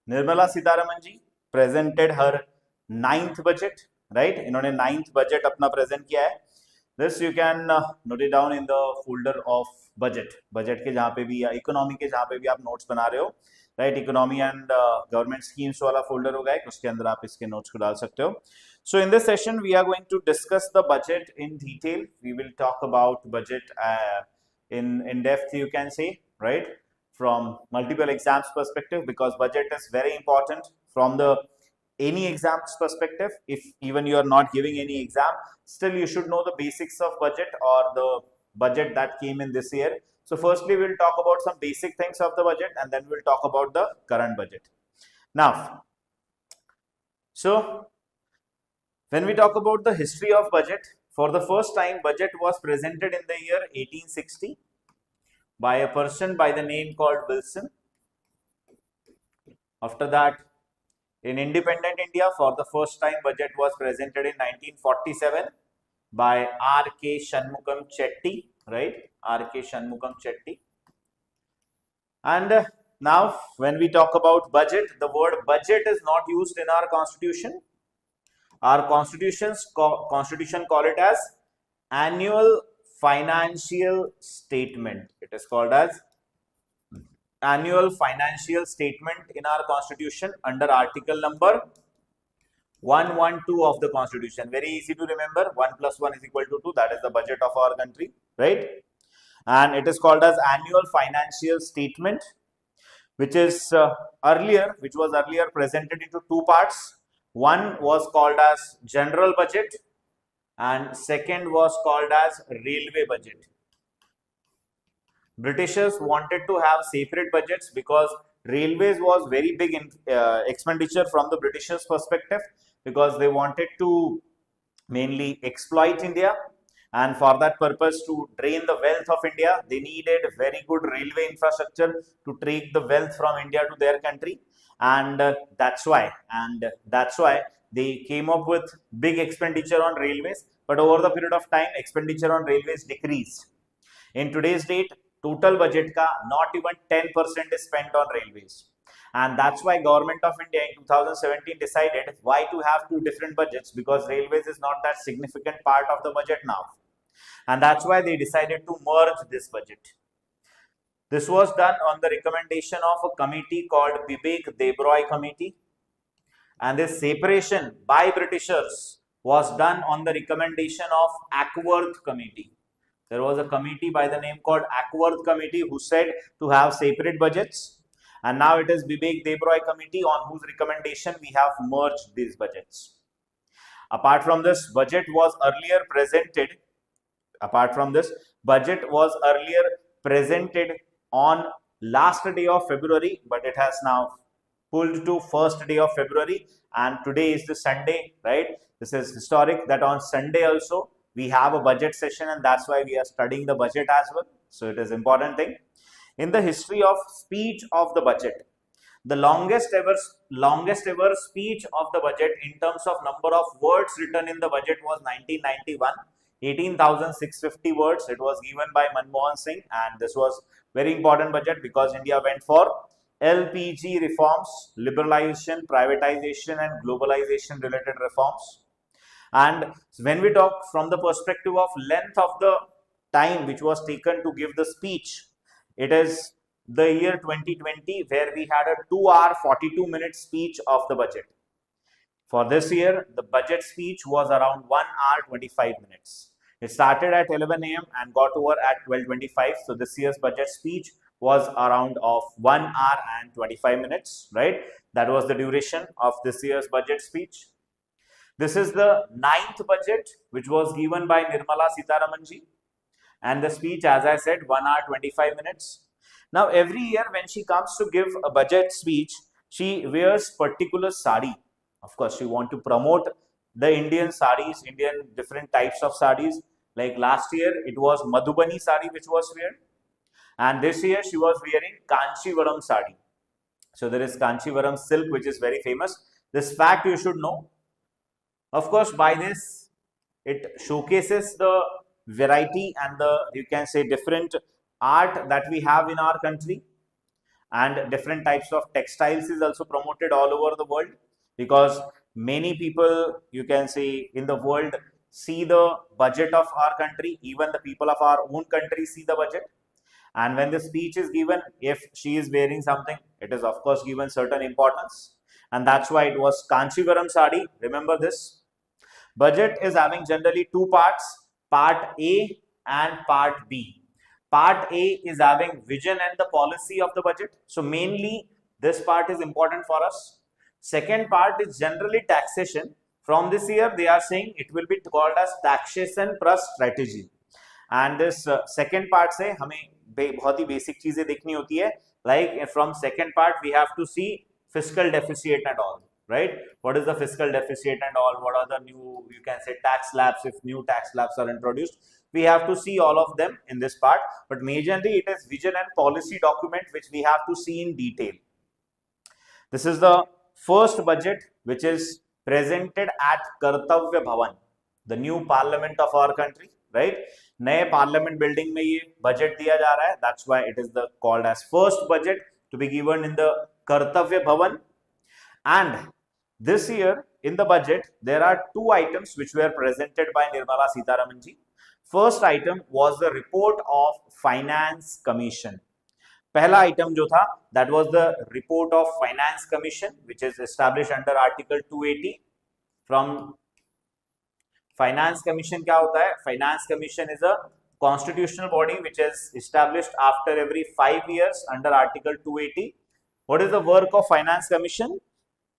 निर्मला सीतारमन जी presented her ninth budget, right? इन्होंने ninth budget अपना present किया है. This you can note it down in the folder of budget. Budget के जहाँ पे भी या economy के जहाँ पे भी आप notes बना रहे हो, right? Economy and government schemes वाला folder होगा एक, उसके अंदर आप इसके notes को डाल सकते हो. So in this session we are going to discuss the budget in detail. We will talk about budget in depth, you can say, right? From multiple exams perspective, because budget is very important from the any exams perspective. If even you are not giving any exam, still you should know the basics of budget or the budget that came in this year. So firstly we'll talk about some basic things of the budget, and then we'll talk about the current budget. Now, so when we talk about the history of budget, for the first time budget was presented in the year 1860 by a person by the name called Wilson. After that, in independent India, for the first time budget was presented in 1947 by R.K. Shanmugam Chetty, right? R.K. Shanmugam Chetty. And now when we talk about budget, the word budget is not used in our constitution. Our constitution call it as annual financial statement. It is called as annual financial statement in our constitution under article number 112 of the constitution. Very easy to remember. 1 plus 1 is equal to 2. That is the budget of our country, right? And it is called as annual financial statement, which was earlier presented into two parts. One was called as general budget and second was called as railway budget. Britishers wanted to have separate budgets because railways was very big in expenditure from the Britishers perspective, because they wanted to mainly exploit India, and for that purpose, to drain the wealth of India, they needed very good railway infrastructure to take the wealth from India to their country, and that's why they came up with big expenditure on railways. But over the period of time, expenditure on railways decreased. In today's date, total budget ka not even 10% is spent on railways, and that's why government of India in 2017 decided why to have two different budgets, because railways is not that significant part of the budget now, and that's why they decided to merge this budget. This was done on the recommendation of a committee called Vivek Debroy Committee, and this separation by Britishers was done on the recommendation of Ackworth Committee. There was a committee by the name called Ackworth Committee who said to have separate budgets, and now it is Vivek Debroy Committee on whose recommendation we have merged these budgets. Apart from this, budget was earlier presented on last day of February, but it has now pulled to first day of February, and today is the Sunday, right? This is historic that on Sunday also we have a budget session, and that's why we are studying the budget as well. So it is important thing. In the history of speech of the budget, the longest ever speech of the budget in terms of number of words written in the budget was 1991, 18,650 words. It was given by Manmohan Singh, and this was very important budget because India went for LPG reforms, liberalization, privatization and globalization related reforms. And when we talk from the perspective of length of the time which was taken to give the speech, it is the year 2020 where we had a 2-hour 42-minute speech of the budget. For this year, the budget speech was around 1 hour 25 minutes. It started at 11 a.m. and got over at 12:25. So this year's budget speech was around of 1 hour and 25 minutes, right? That was the duration of this year's budget speech. This is the 9th budget which was given by Nirmala Sitharaman ji, and the speech, as I said, 1 hour 25 minutes. Now every year when she comes to give a budget speech, she wears particular sari. Of course, she want to promote the Indian saris, Indian different types of saris. Like last year, it was Madhubani sari which was worn, and this year she was wearing Kanchivaram sari. So there is Kanchivaram silk which is very famous. This fact you should know. Of course, by this, it showcases the variety and the, you can say, different art that we have in our country. and different types of textiles is also promoted all over the world, because many people, you can see, in the world see the budget of our country. Even the people of our own country see the budget, and when the speech is given, if she is wearing something, it is of course given certain importance, and that's why it was Kanchivaram sari. Remember this. Budget is having generally two parts, part A and part B. Part A is having vision and the policy of the budget. So mainly this part is important for us. Second part is generally taxation. From this year they are saying it will be called as taxation plus strategy. And this second part से हमें बहुत ही basic चीजें देखनी होती है, like from second part we have to see fiscal deficit and all, right? What is the fiscal deficit and all? What are the new, you can say, tax slabs, if new tax slabs are introduced? We have to see all of them in this part, but majorly it is vision and policy document which we have to see in detail. This is the first budget which is presented at Kartavya Bhavan, the new parliament of our country, right? नए parliament building में ये budget दिया जा रहा है. That's why it is the called as first budget to be given in the Kartavya Bhavan. And this year in the budget there are two items which were presented by Nirmala Sitharaman ji. First item was the report of Finance Commission. पहला item जो था, that was the report of Finance Commission, which is established under Article 280. From Finance Commission क्या होता है? Finance Commission is a constitutional body which is established after every 5 years under Article 280. What is the work of Finance Commission?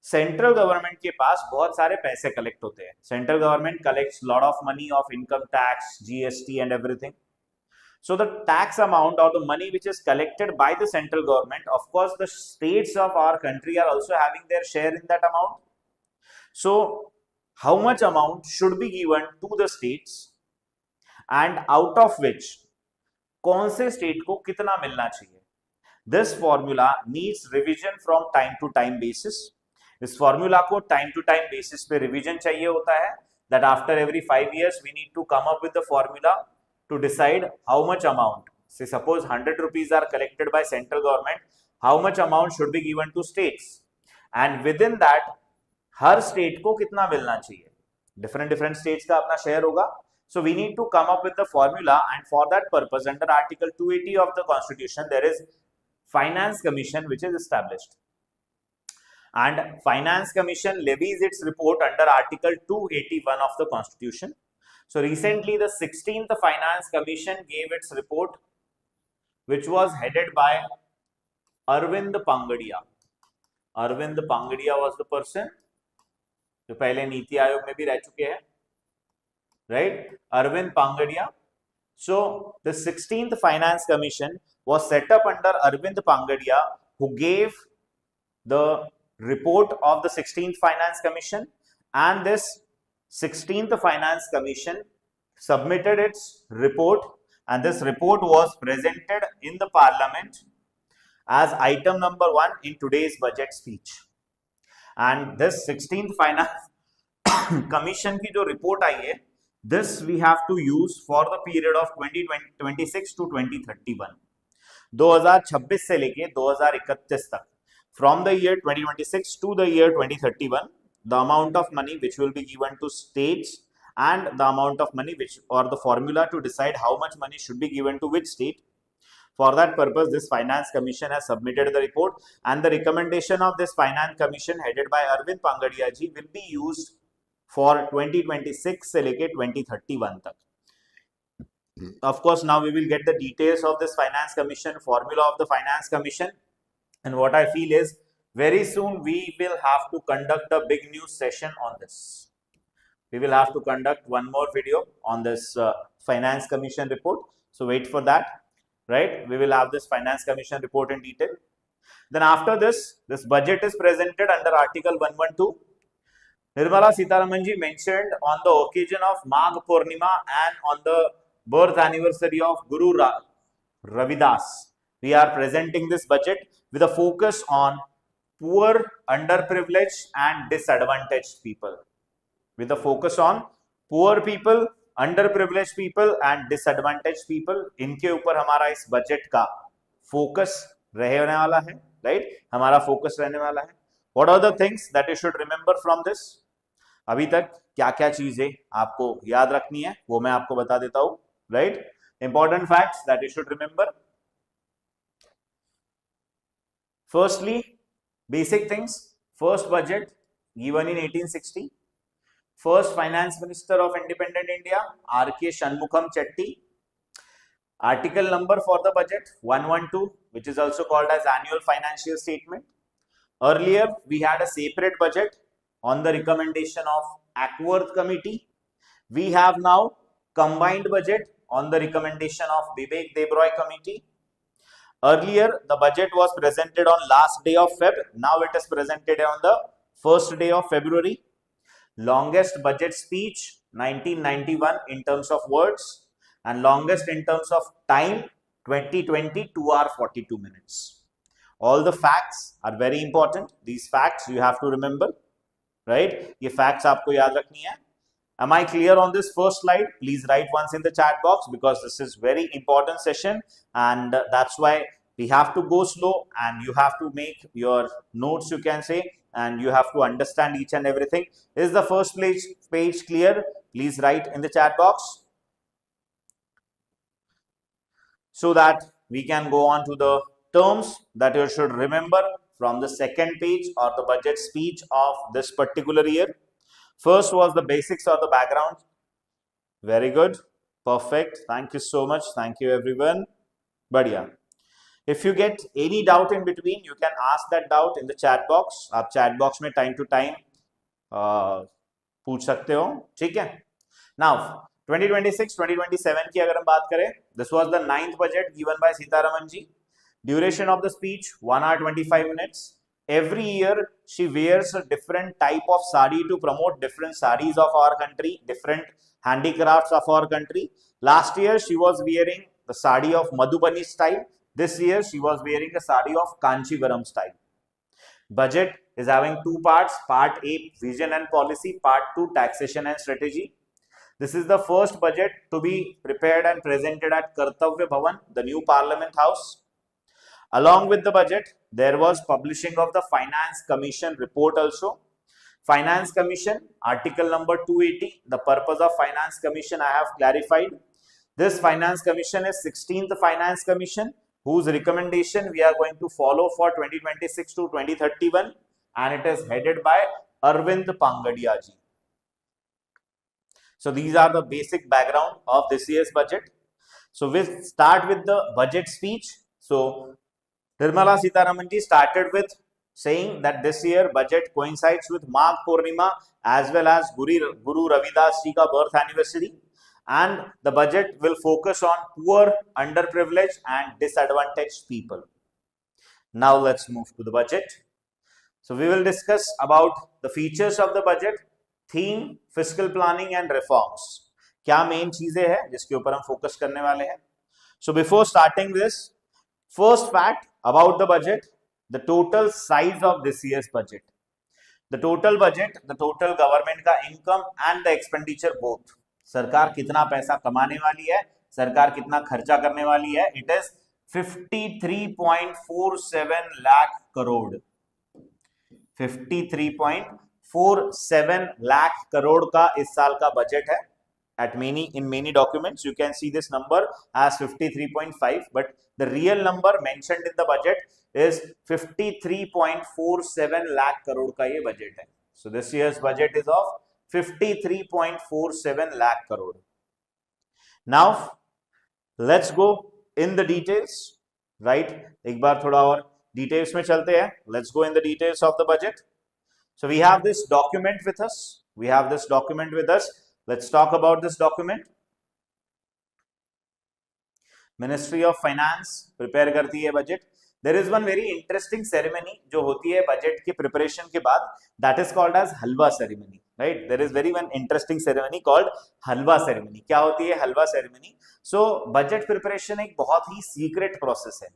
Central government के पास बहुत सारे पैसे collect होते हैं. Central government collects lot of money of income tax, GST and everything. So the tax amount or the money which is collected by the central government, of course the states of our country are also having their share in that amount. So how much amount should be given to the states, and out of which कौन से state को कितना मिलना चाहिए? This formula needs revision from time to time basis. इस formula को time to time basis पे revision चाहिए होता है. That after every 5 years we need to come up with the formula to decide how much amount. Say suppose 100 rupees are collected by central government, how much amount should be given to states, and within that her state को कितना मिलना चाहिए? different states का अपना share होगा. So we need to come up with the formula, and for that purpose under Article 280 of the Constitution there is Finance Commission which is established, and Finance Commission levies its report under Article 281 of the Constitution. So recently the 16th Finance Commission gave its report, which was headed by Arvind Pangadia. Arvind Pangadia was the person जो पहले नीति आयोग में भी रह चुके हैं, right? Arvind Pangadia. So the 16th Finance Commission was set up under Arvind Pangadia, who gave the report of the 16th Finance Commission, and this 16th Finance Commission submitted its report, and this report was presented in the parliament as item number 1 in today's budget speech. And this 16th Finance Commission की जो report आई है, this we have to use for the period of 2026 to 2031. 2026 से लेके 2031 तक. From the year 2026 to the year 2031, the amount of money which will be given to states and the amount of money which, or the formula to decide how much money should be given to which state. For that purpose, this Finance Commission has submitted the report, and the recommendation of this Finance Commission headed by Arvind Pangadia ji will be used for 2026 से लेके 2031 तक. Of course, now we will get the details of this Finance Commission, formula of the Finance Commission, and what I feel is very soon we will have to conduct a big news session on this. We will have to conduct one more video on this Finance Commission report. So wait for that. Right, we will have this Finance Commission report in detail. Then after this budget is presented under Article 112. Nirmala Sitharaman ji mentioned on the occasion of Magh Purnima and on the birth anniversary of Guru Ravidas, we are presenting this budget with a focus on poor, underprivileged and disadvantaged people. With a focus on poor people, underprivileged people and disadvantaged people. इनके ऊपर हमारा इस budget का focus रहने वाला है, right, हमारा focus रहने वाला है. What are the things that you should remember from this? अभी तक क्या क्या चीजें आपको याद रखनी है वो मैं आपको बता देता हूं, right. Important facts that you should remember. Firstly, basic things. First budget given in 1860. First finance minister of independent India, R.K. Shanmukham Chetty. Article number for the budget 112, which is also called as annual financial statement. Earlier we had a separate budget on the recommendation of Ackworth committee. We have now combined budget on the recommendation of Vivek Debroy committee. Earlier, the budget was presented on last day of Feb. Now it is presented on the first day of February. Longest budget speech 1991 in terms of words, and longest in terms of time 2020 2 hours 42 minutes. All the facts are very important. These facts you have to remember, right? ये facts आपको याद रखनी है. Am I clear on this first slide? Please write once in the chat box, because this is very important session, and that's why we have to go slow and you have to make your notes, you can say, and you have to understand each and everything. Is the first page clear? Please write in the chat box so that we can go on to the terms that you should remember from the second page or the budget speech of this particular year. First was the basics or the background. Very good. Perfect. Thank you so much. Thank you everyone. Badhiya. If you get any doubt in between, you can ask that doubt in the chat box. आप chat box में time to time पूछ सकते हो, ठीक है. Now 2026-2027 की अगर हम बात करें, this was the 9th budget given by Sitharaman ji. Duration of the speech 1 hour 25 minutes. Every year she wears a different type of sari to promote different saris of our country, different handicrafts of our country. Last year she was wearing the sari of Madhubani style. This year she was wearing a sari of Kanchivaram style. Budget is having two parts. Part A, vision and policy. Part 2, taxation and strategy. This is the first budget to be prepared and presented at Kartavya Bhavan, the new Parliament House. Along with the budget, there was publishing of the Finance Commission report also. Finance Commission, article number 280, the purpose of Finance Commission I have clarified. This Finance Commission is 16th Finance Commission, whose recommendation we are going to follow for 2026 to 2031, and it is headed by Arvind Pangadia ji. So these are the basic background of this year's budget. So we'll start with the budget speech. So Nirmala Sitharaman ji started with saying that this year budget coincides with Magh Purnima as well as Guru Ravidas ji ka birth anniversary, and the budget will focus on poor, underprivileged and disadvantaged people. Now let's move to the budget. So we will discuss about the features of the budget, theme, fiscal planning and reforms. क्या main चीजें हैं जिसके ऊपर हम focus करने वाले हैं. So before starting this, first fact about the budget, the total size of this year's budget. The total budget, the total government का income and the expenditure both. सरकार कितना पैसा कमाने वाली है, सरकार कितना खर्चा करने वाली है, it is 53.47 lakh crore. 53.47 lakh crore का इस साल का बजट है. In many documents you can see this number as 53.5, but the real number mentioned in the budget is 53.47 lakh crore का ये बजट है. So this year's budget is of 53.47 lakh crore. Now let's go in the details, right? एक बार थोड़ा और details में चलते हैं. Let's go in the details of the budget. So we have this document with us. Let's talk about this document. Ministry of Finance prepare करती है budget. There is one very interesting ceremony जो होती है budget के preparation के बाद, that is called as halwa ceremony, right? There is very one interesting ceremony called halwa ceremony. क्या होती है halwa ceremony? So budget preparation एक बहुत ही secret process है,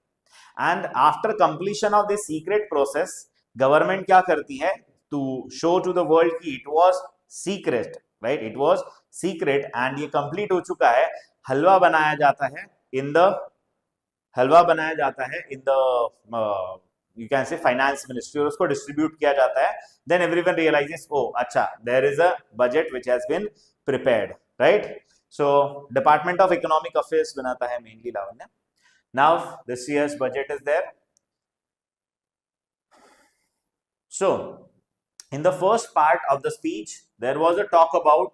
and after completion of this secret process, government क्या करती है to show to the world कि it was secret, right? It was secret and ये complete हो चुका है. हलवा बनाया जाता है in the हलवा बनाया जाता है इन द यू कैन से फाइनेंस मिनिस्ट्री और उसको डिस्ट्रीब्यूट किया जाता है, देन एवरीवन रियलाइजेस ओ अच्छा there is a budget which has been prepared, right? So department of economic affairs बनाता है मेनली लावण्य. Now this year's budget is there. So, in the first part of the speech, there was a talk about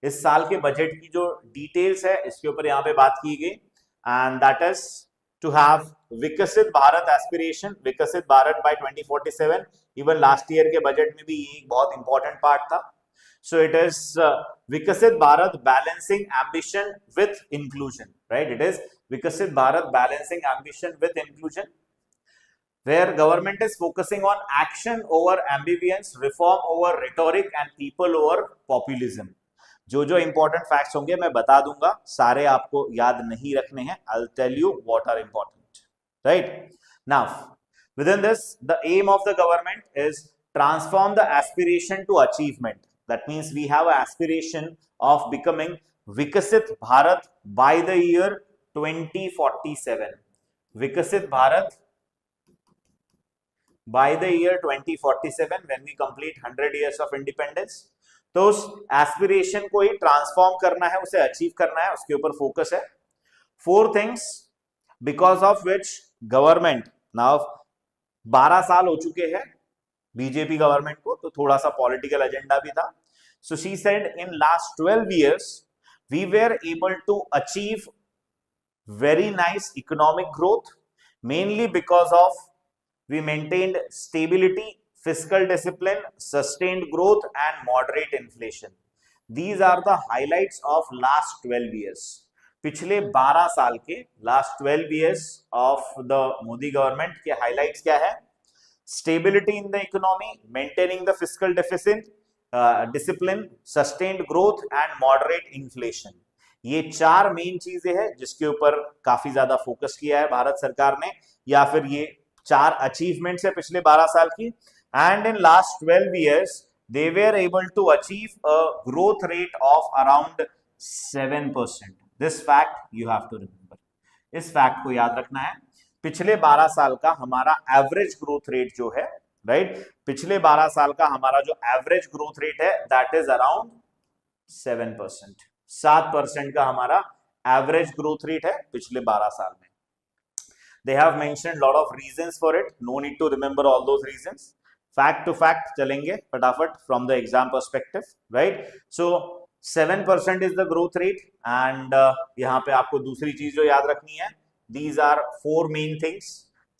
इस साल के budget की जो details है इसके ऊपर यहाँ पे बात की गई, and that is to have Viksit Bharat aspiration, Viksit Bharat by 2047. Even last year के बजट में भी ये एक बहुत इंपॉर्टेंट पार्ट था. सो it is Viksit Bharat balancing ambition with inclusion, right? It is Viksit Bharat balancing ambition with inclusion, where government is focusing on action over ambivalence, reform over rhetoric and people over populism. जो जो important facts होंगे मैं बता दूंगा, सारे आपको याद नहीं रखने हैं. I'll tell you what are important, right? Now, within this, the aim of the government is transform the aspiration to achievement. That means we have an aspiration of becoming Viksit Bharat by the year 2047. Viksit Bharat by the year 2047 when we complete 100 years of independence. तो उस aspiration को ही transform करना है, उसे achieve करना है, उसके ऊपर फोकस है. 4 things because of which government now 12 साल हो चुके हैं बीजेपी गवर्नमेंट को, तो थोड़ा सा पॉलिटिकल एजेंडा भी था. So she said in last 12 years we were able to achieve very nice economic growth, mainly because of we maintained stability, fiscal discipline, sustained growth and moderate inflation. These are the highlights of last 12 years. पिछले 12 साल के last 12 years of the Modi government के highlights क्या है? Stability in the economy, maintaining the fiscal deficit, discipline, sustained growth and moderate inflation. ये 4 main चीजें हैं जिसके ऊपर काफी ज्यादा फोकस किया है भारत सरकार ने, या फिर ये 4 अचीवमेंट्स है पिछले 12 साल की. And in last 12 years they were able to achieve a growth rate of around 7%. this fact you have to remember. इस फैक्ट को याद रखना है. पिछले 12 साल का हमारा एवरेज ग्रोथ रेट जो है, राइट, पिछले 12 साल का हमारा जो एवरेज ग्रोथ रेट है दैट इज अराउंड 7%. 7% का हमारा एवरेज ग्रोथ रेट है पिछले 12 साल में. They have mentioned lot of reasons for it. No need to remember all those reasons. Fact to fact चलेंगे फटाफट from the exam perspective, right? So 7% is the growth rate, and यहाँ पे आपको दूसरी चीज जो याद रखनी है, these are 4 main things: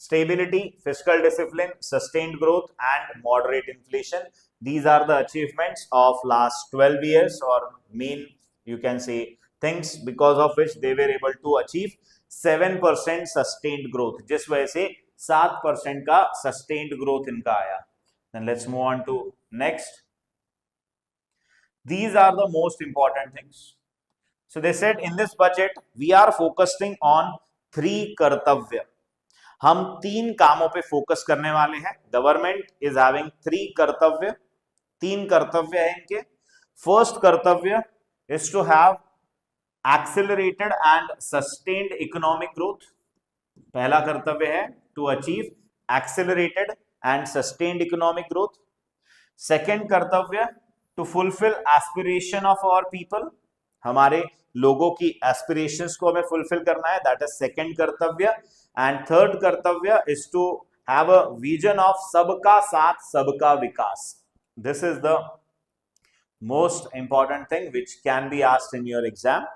stability, fiscal discipline, sustained growth, and moderate inflation. These are the achievements of last 12 years, or main you can say things because of which they were able to achieve 7% sustained growth, जिस वजह से 7% का sustained growth इनका आया. Then let's move on to next. These are the most important things. So they said in this budget we are focusing on 3 कर्तव्य. हम 3 कामों पे फोकस करने वाले हैं. गवर्नमेंट इज हैविंग 3 कर्तव्य. 3 कर्तव्य है इनके. फर्स्ट कर्तव्य is to have accelerated and sustained economic growth. पहला कर्तव्य है to achieve accelerated and sustained economic growth. Second कर्तव्य to fulfill aspiration of our people. हमारे लोगों की aspirations को हमें fulfill करना है, that is second कर्तव्य. And third कर्तव्य is to have a vision of सबका साथ सबका विकास. This is the most important thing which can be asked in your exam.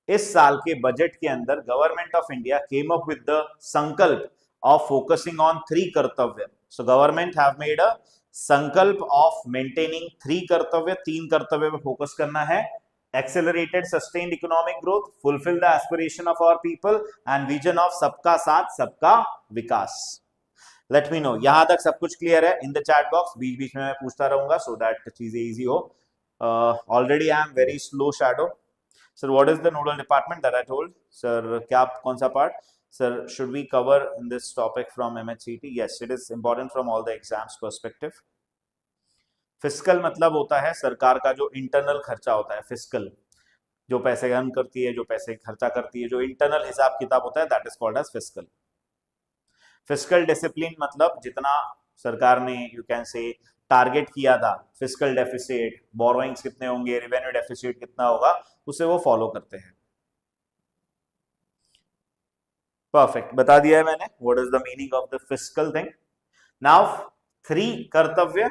इस साल के बजट के अंदर government of India came up with the संकल्प ऑफ फोकसिंग ऑन 3 कर्तव्य. So government have made a संकल्प ऑफ मेंटेनिंग 3 कर्तव्य. 3 कर्तव्य पे फोकस करना है. Accelerated sustained economic growth, fulfil the aspiration of our people and vision of सबका साथ सबका विकास. लेट मी नो यहां तक सब कुछ क्लियर है इन द चैट बॉक्स. बीच बीच में मैं पूछता रहूंगा सो दैट चीजें इजी हो. Already I am very slow shadow. Sir, what is the nodal department that I told? Sir, क्या कौन सा part? Sir, should we cover in this topic from MHCT? Yes, it is important from all the exams perspective. Fiscal मतलब होता है सरकार का जो internal खर्चा होता है, fiscal. जो पैसे अर्न करती है, जो पैसे खर्चा करती है, जो इंटरनल हिसाब किताब होता है, that is called as fiscal. Fiscal discipline मतलब जितना सरकार ने यू कैन से टारगेट किया था, फिस्कल डेफिसिट, बोरोइंग्स कितने होंगे, रेवेन्यू डेफिसिट कितना होगा, उसे वो फॉलो करते हैं। परफेक्ट, बता दिया है मैंने what is the meaning of the fiscal thing. Now 3 कर्तव्य,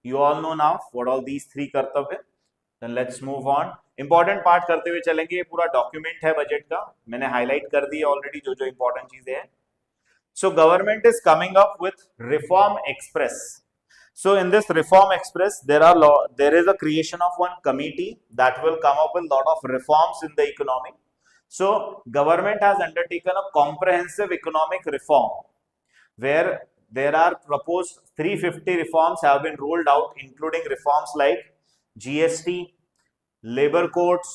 you all know now what all these 3 कर्तव्य। Then let's move on. Important part करते हुए चलेंगे, ये पूरा डॉक्यूमेंट है बजट का, मैंने हाईलाइट कर दी है ऑलरेडी जो जो इंपॉर्टेंट चीजें हैं। So government is coming up with Reform Express. So in this Reform Express, there is a creation of one committee that will come up with a lot of reforms in the economy. So government has undertaken a comprehensive economic reform where there are proposed 350 reforms have been rolled out, including reforms like GST, labor codes,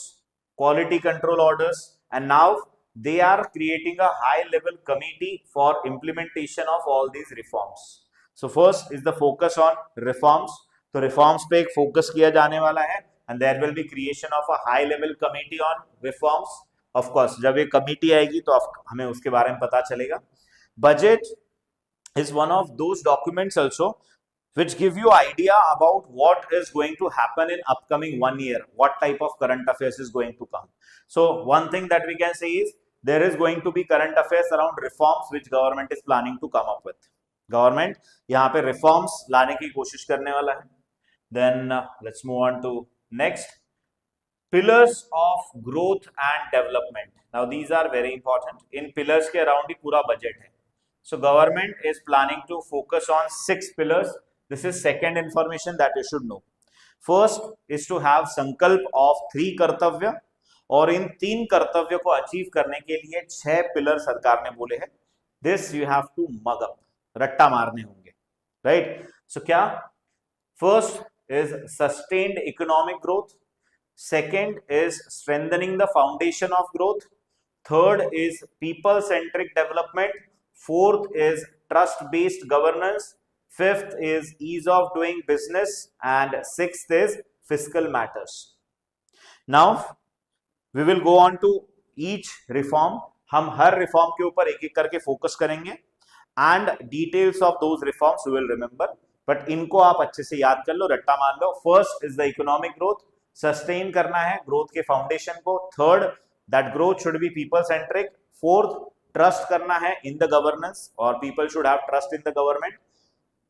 quality control orders, and now they are creating a high level committee for implementation of all these reforms. So first is the focus on reforms. तो reforms पे एक focus किया जाने वाला है, and there will be creation of a high level committee on reforms. Of course जब ये committee आएगी तो हमें उसके बारे में पता चलेगा। Budget is one of those documents also which give you idea about what is going to happen in upcoming 1 year, what type of current affairs is going to come. So one thing that we can say is there is going to be current affairs around reforms which government is planning to come up with. Government यहाँ पे reforms लाने की कोशिश करने वाला है। Then let's move on to next, pillars of growth and development. Now these are very important. In pillars के around ही पूरा budget है. So government is planning to focus on 6 pillars. This is second information that you should know. First is to have संकल्प of 3 कर्तव्य, और इन 3 कर्तव्य को achieve करने के लिए 6 पिलर सरकार ने बोले हैं। This you have to mug up, रट्टा मारने होंगे, राइट। सो क्या, first is sustained economic growth, second is strengthening the foundation of growth, third is people centric development, fourth is trust based governance, fifth is ease of doing business, and sixth is fiscal matters. Now we will go on to each reform. हम हर reform के ऊपर एक एक करके focus करेंगे, and details of those reforms we will remember, but इनको आप अच्छे से याद कर लो, रट्टा मान लो। First is the economic growth, sustain करना है ग्रोथ के फाउंडेशन को। Third, that growth should be people centric. Fourth, trust करना है इन द गवर्नेंस, और people should have trust in the government.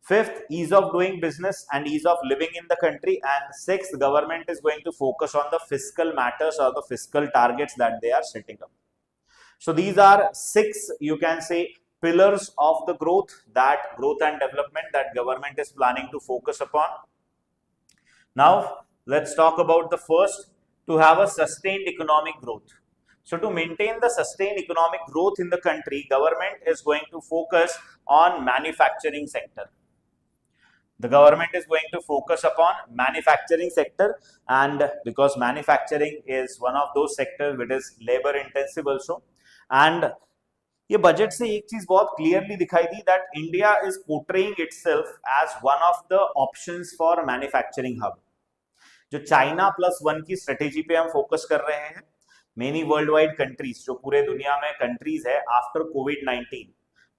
Fifth, ease of doing business and ease of living in the country. And sixth, government is going to focus on the fiscal matters or the fiscal targets that they are setting up. So these are 6, you can say, pillars of the growth and development that government is planning to focus upon. Now, let's talk about the first, to have a sustained economic growth. So to maintain the sustained economic growth in the country, government is going to focus on manufacturing sector. The government is going to focus upon manufacturing sector, and because manufacturing is one of those sectors which is labor intensive also, and ये budget से एक चीज बहुत clearly दिखाई दी, that India is portraying itself as one of the options for manufacturing hub. जो China +1 की strategy पे हम फोकस कर रहे हैं, मेनी वर्ल्ड वाइड कंट्रीज, जो पूरे दुनिया में कंट्रीज है आफ्टर कोविड-19,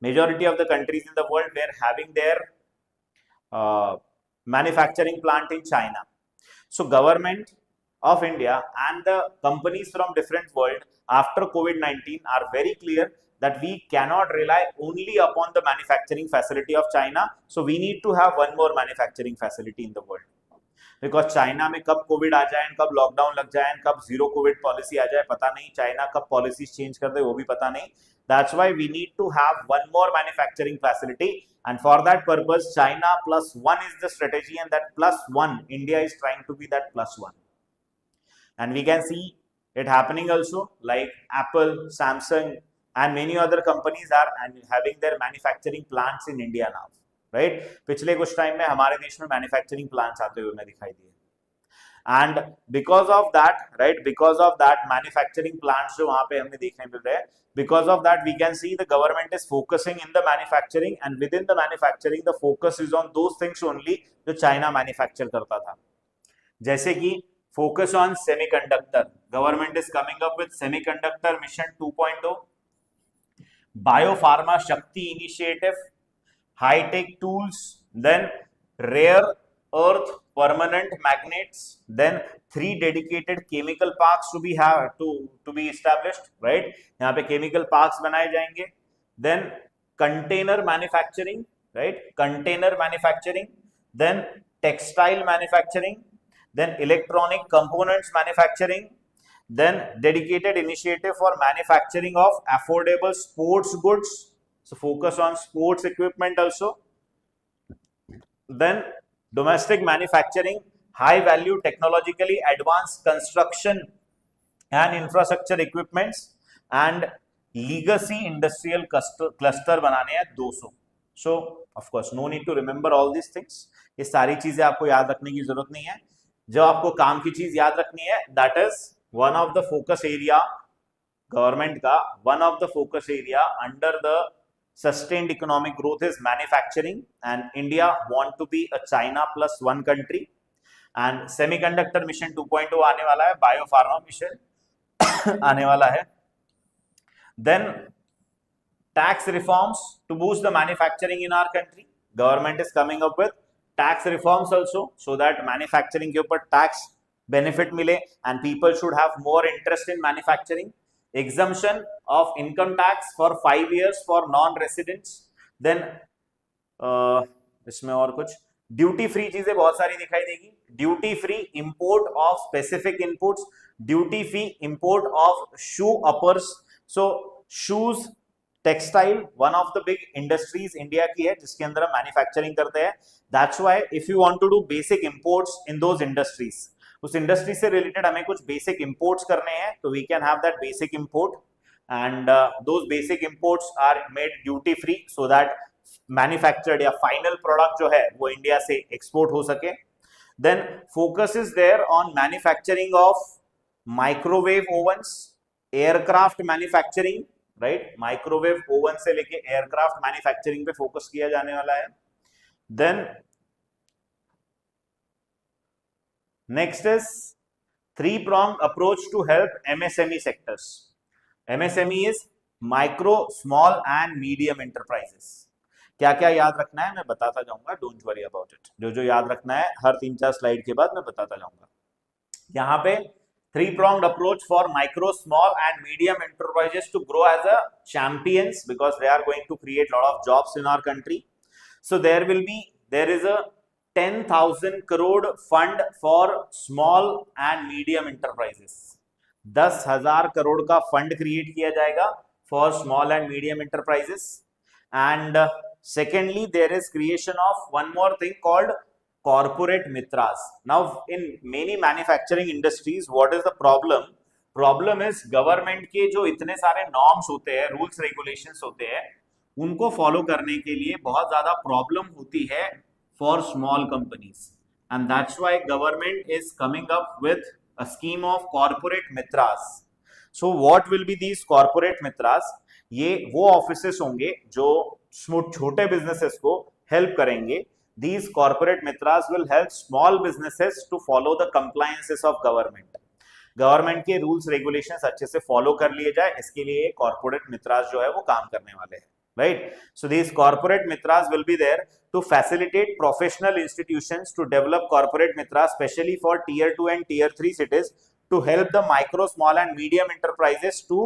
majority of the countries in the world were having their manufacturing plant in China. So government of India and the companies from different world after COVID-19 are very clear that we cannot rely only upon the manufacturing facility of China. So we need to have one more manufacturing facility in the world. Because China में कब Covid आ जाए, कब lockdown लग जाए, कब zero Covid policy आ जाए पता नहीं, चाइना कब पॉलिसीज चेंज कर दे वो भी पता नहीं। That's why we need to have one more manufacturing facility, and for that purpose China +1 is the strategy, and that +1 India is trying to be that +1. And we can see it happening also, like Apple, Samsung and many other companies are having their manufacturing plants in India now, right? पिछले कुछ time में हमारे देश में manufacturing plants आते हुए हमें दिखाई दिए, and because of that, right, because of that manufacturing plants जो वहां पे हमें देखने मिल रहे हैं, because of that we can see the government is focusing in the manufacturing, and within the manufacturing the focus is on those things only जो China manufacture करता था। जैसे कि focus on semiconductor. Government is coming up with semiconductor mission 2.0, biopharma Shakti initiative, high tech tools, then rare earth permanent magnets, then 3 dedicated chemical parks to be established, right? यहाँ पे chemical parks बनाए जाएंगे. Then container manufacturing, right? Container manufacturing, then textile manufacturing, then electronic components manufacturing, then dedicated initiative for manufacturing of affordable sports goods, so focus on sports equipment also. Then domestic manufacturing, high value technologically advanced construction and infrastructure equipments, and legacy industrial cluster बनाने हैं 200. So of course no need to remember all these things. ये सारी चीजें आपको याद रखने की जरूरत नहीं है. जो आपको काम की चीज याद रखनी है, that is one of the focus area government का, one of the focus area under the sustained economic growth is manufacturing, and India want to be a China plus one country, and semiconductor mission 2.0 आने वाला है, biopharma mission आने वाला है. Then tax reforms to boost the manufacturing in our country. Government is coming up with tax reforms also, so that manufacturing के ऊपर tax benefit मिले and people should have more interest in manufacturing. Exemption of income tax for 5 years for non-residents. Then इसमें और कुछ duty free चीजें बहुत सारी दिखाई देगी. Duty free import of specific inputs, duty free import of shoe uppers. So shoes textile one of the big industries India की है जिसके अंदर हम मैन्युफैक्चरिंग करते हैं. That's why if you want to do basic imports in those industries, उस industry से related हमें कुछ बेसिक इंपोर्ट्स करने हैं, तो we can have that basic import, and those basic imports are made duty free so that manufactured या फाइनल प्रोडक्ट जो है वो इंडिया से एक्सपोर्ट हो सके. Then focus is there on manufacturing of microwave ovens, aircraft manufacturing, right? Microwave oven से लेके aircraft manufacturing पे फोकस किया जाने वाला है. Then next is 3-pronged approach to help MSME sectors. MSME is micro, small and medium enterprises. क्या क्या याद रखना है मैं बताता जाऊंगा, डोंट वरी अबाउट इट. जो जो याद रखना है हर 3-4 स्लाइड के बाद मैं बताता जाऊंगा. यहाँ पे 3-pronged approach for micro, small and medium enterprises to grow as a champions, because they are going to create lot of jobs in our country. So there is a 10,000 crore fund for small and medium enterprises. 10,000 crore का fund create किया जाएगा for small and medium enterprises. And secondly, there is creation of one more thing called corporate mitras. Now in many manufacturing industries, what is the problem? Problem is government के जो इतने सारे norms होते हैं, rules regulations होते हैं, उनको follow करने के लिए बहुत ज्यादा प्रॉब्लम होती है for small companies, and that's why government is coming up with a scheme of corporate mitras. So what will be these corporate mitras? ये वो offices होंगे जो छोटे businesses को help करेंगे. These corporate mitras will help small businesses to follow the compliances of government. Government के rules regulations अच्छे से फॉलो कर लिए जाए, इसके लिए कॉर्पोरेट मित्रास जो है वो काम करने वाले हैं, right? So these corporate mitras will be there to facilitate professional institutions to develop corporate mitras, especially for tier 2 and tier 3 cities, to help the micro, small and medium enterprises to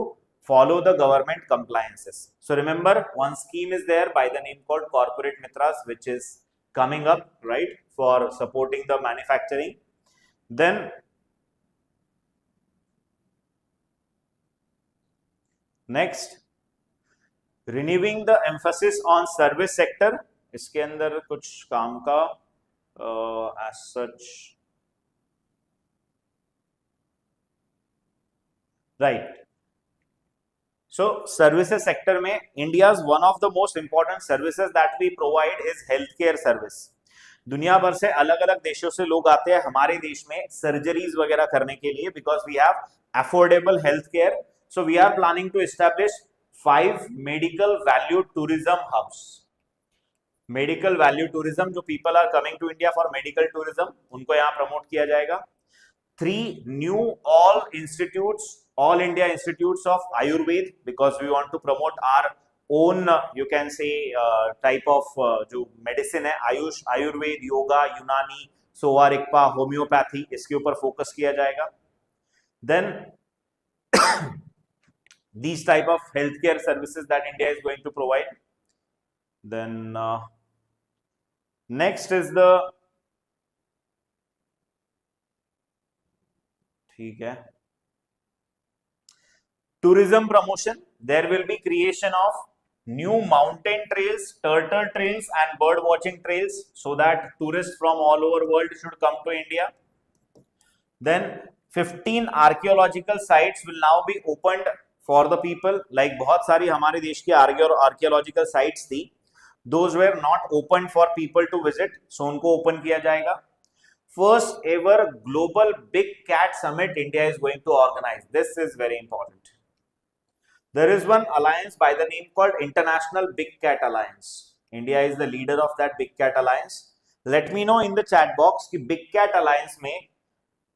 follow the government compliances. So remember, one scheme is there by the name called corporate mitras, which is coming up, right, for supporting the manufacturing. Then next, renewing the emphasis on service sector. इसके अंदर कुछ काम का as such, right. So services sector में India's one of the most important services that we provide is health care service. दुनिया भर से अलग अलग देशों से लोग आते हैं हमारे देश में सर्जरीज वगैरह करने के लिए, because we have affordable health care. So we are planning to establish 5 medical value tourism hubs. Medical value tourism, जो people are coming to India for medical tourism, उनको यहाँ प्रमोट किया जाएगा. 3 new all India institutes of Ayurveda, because we want to promote our own you can say type of जो medicine है, आयुष, आयुर्वेद, योगा, यूनानी, सोवा Rigpa, homeopathy, इसके ऊपर फोकस किया जाएगा. Then these type of healthcare services that India is going to provide. Then next is the, ठीक है, tourism promotion. There will be creation of new mountain trails, turtle trails and bird watching trails, so that tourists from all over world should come to India. Then 15 archaeological sites will now be opened for the people. Like बहुत सारी हमारे देश की archaeological sites थी, those were not opened for people to visit, so उनको open किया जाएगा. First ever global big cat summit India is going to organize. This is very important. There is one alliance by the name called International Big Cat Alliance. India is the leader of that Big Cat Alliance. Let me know in the chat box कि Big Cat Alliance में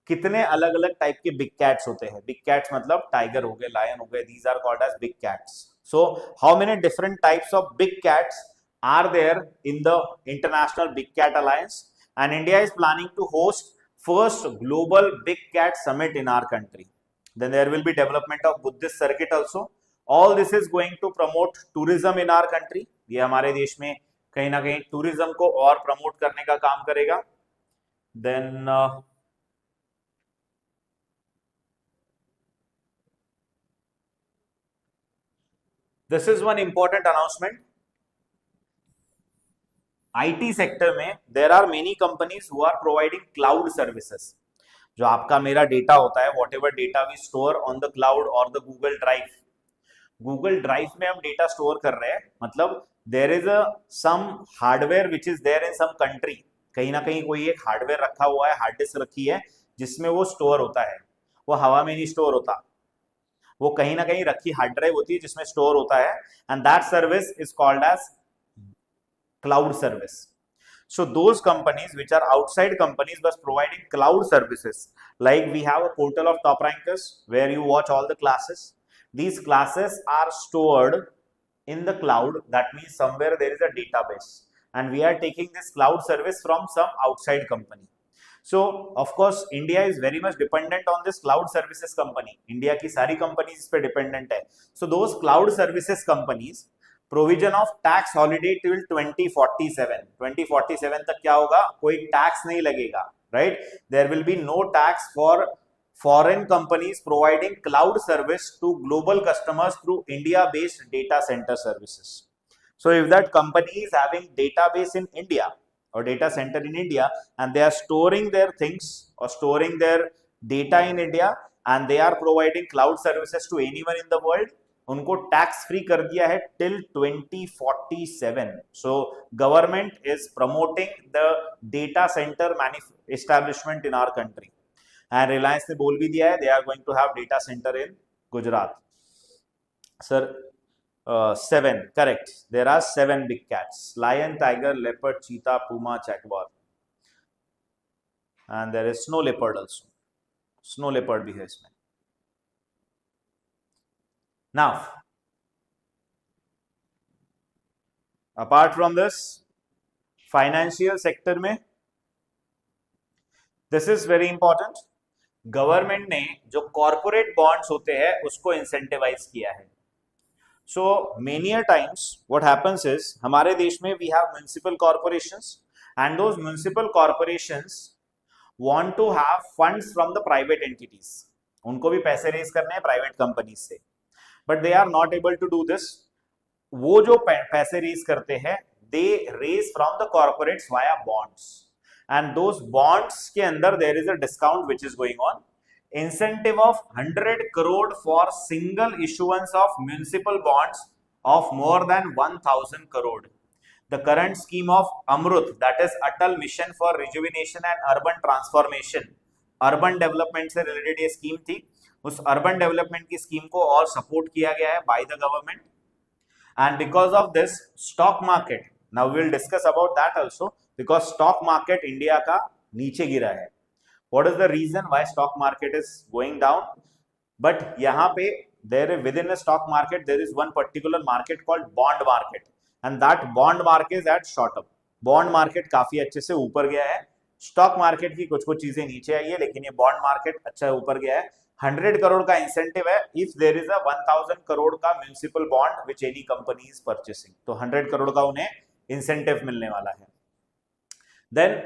कितने अलग अलग type के big cats होते हैं. Big cats मतलब tiger हो गए, लायन हो गए, these are called as big cats. So how many different types of big cats are there in the International Big Cat Alliance? And India is planning to host first global big cat summit in our country. Then there will be development of Buddhist circuit also. All this is going to promote tourism in our country. ये हमारे देश में कहीं ना कहीं tourism को और promote करने का काम करेगा. Then this is one important announcement. IT sector में there are many companies who are providing cloud services. जो आपका मेरा डेटा होता है, whatever data we store on the cloud or the Google Drive. Google Drive में हम data store कर रहे हैं, मतलब there is a some hardware which is there in some country. कहीं ना कहीं कोई एक हार्डवेयर रखा हुआ है, हार्ड डिस्क रखी है, जिसमें वो स्टोर होता है. वो हवा में नहीं स्टोर होता, वो कहीं ना कहीं रखी हार्ड ड्राइव होती है जिसमें स्टोर होता है. And that service is called as cloud service. So those companies which are outside companies was providing cloud services, like we have a portal of Top Rankers where you watch all the classes. These classes are stored in the cloud. That means somewhere there is a database, and we are taking this cloud service from some outside company. So of course India is very much dependent on this cloud services company. India की सारी companies इस पे dependent है. So those cloud services companies, provision of tax holiday till 2047 तक क्या होगा, कोई tax नहीं लगेगा, right. There will be no tax for foreign companies providing cloud service to global customers through India based data centre services. So if that company is having database in India or data center in India, and they are storing their things or storing their data in India, and they are providing cloud services to anyone in the world, उनको tax free कर दिया है till 2047. So government is promoting the data centre establishment in our country. And Reliance ने बोल भी दिया है, they are going to have data centre in Gujarat. Sir 7, correct. There are 7 big cats: lion, tiger, leopard, cheetah, puma, jaguar, and there is snow leopard also. Snow leopard भी है इसमें. Now, apart from this, financial sector में, this is very important. Government ने जो corporate bonds होते हैं उसको incentivise किया है. So many a times what happens is, हमारे देश में we have municipal corporations, and those municipal corporations want to have funds from the private entities. उनको भी पैसे रेज करने हैं प्राइवेट कंपनी से, but they are not able to do this. वो जो पैसे रेज करते हैं, they raise from the corporates via bonds, and those bonds के अंदर there is a discount which is going on. Incentive of 100 crore for single issuance of municipal bonds of more than 1000 crore. The current scheme of Amrut, that is Atal Mission for Rejuvenation and Urban Transformation, urban development से related ये scheme थी. उस urban development की scheme को और support किया गया है by the government. And because of this stock market, now we will discuss about that also, because stock market India का नीचे गिरा है. What is the reason why stock market is going down? But यहाँ पे there within a stock market there is one particular market called bond market, and that bond market is at short term. Bond market काफी अच्छे से ऊपर गया है, stock market की कुछ कुछ चीजें नीचे आई है, लेकिन ये बॉन्ड मार्केट अच्छा ऊपर गया है. 100 करोड़ का इंसेंटिव है if there is a 1000 crore का municipal bond which any company is purchasing, तो 100 करोड़ का उन्हें इंसेंटिव मिलने वाला है. Then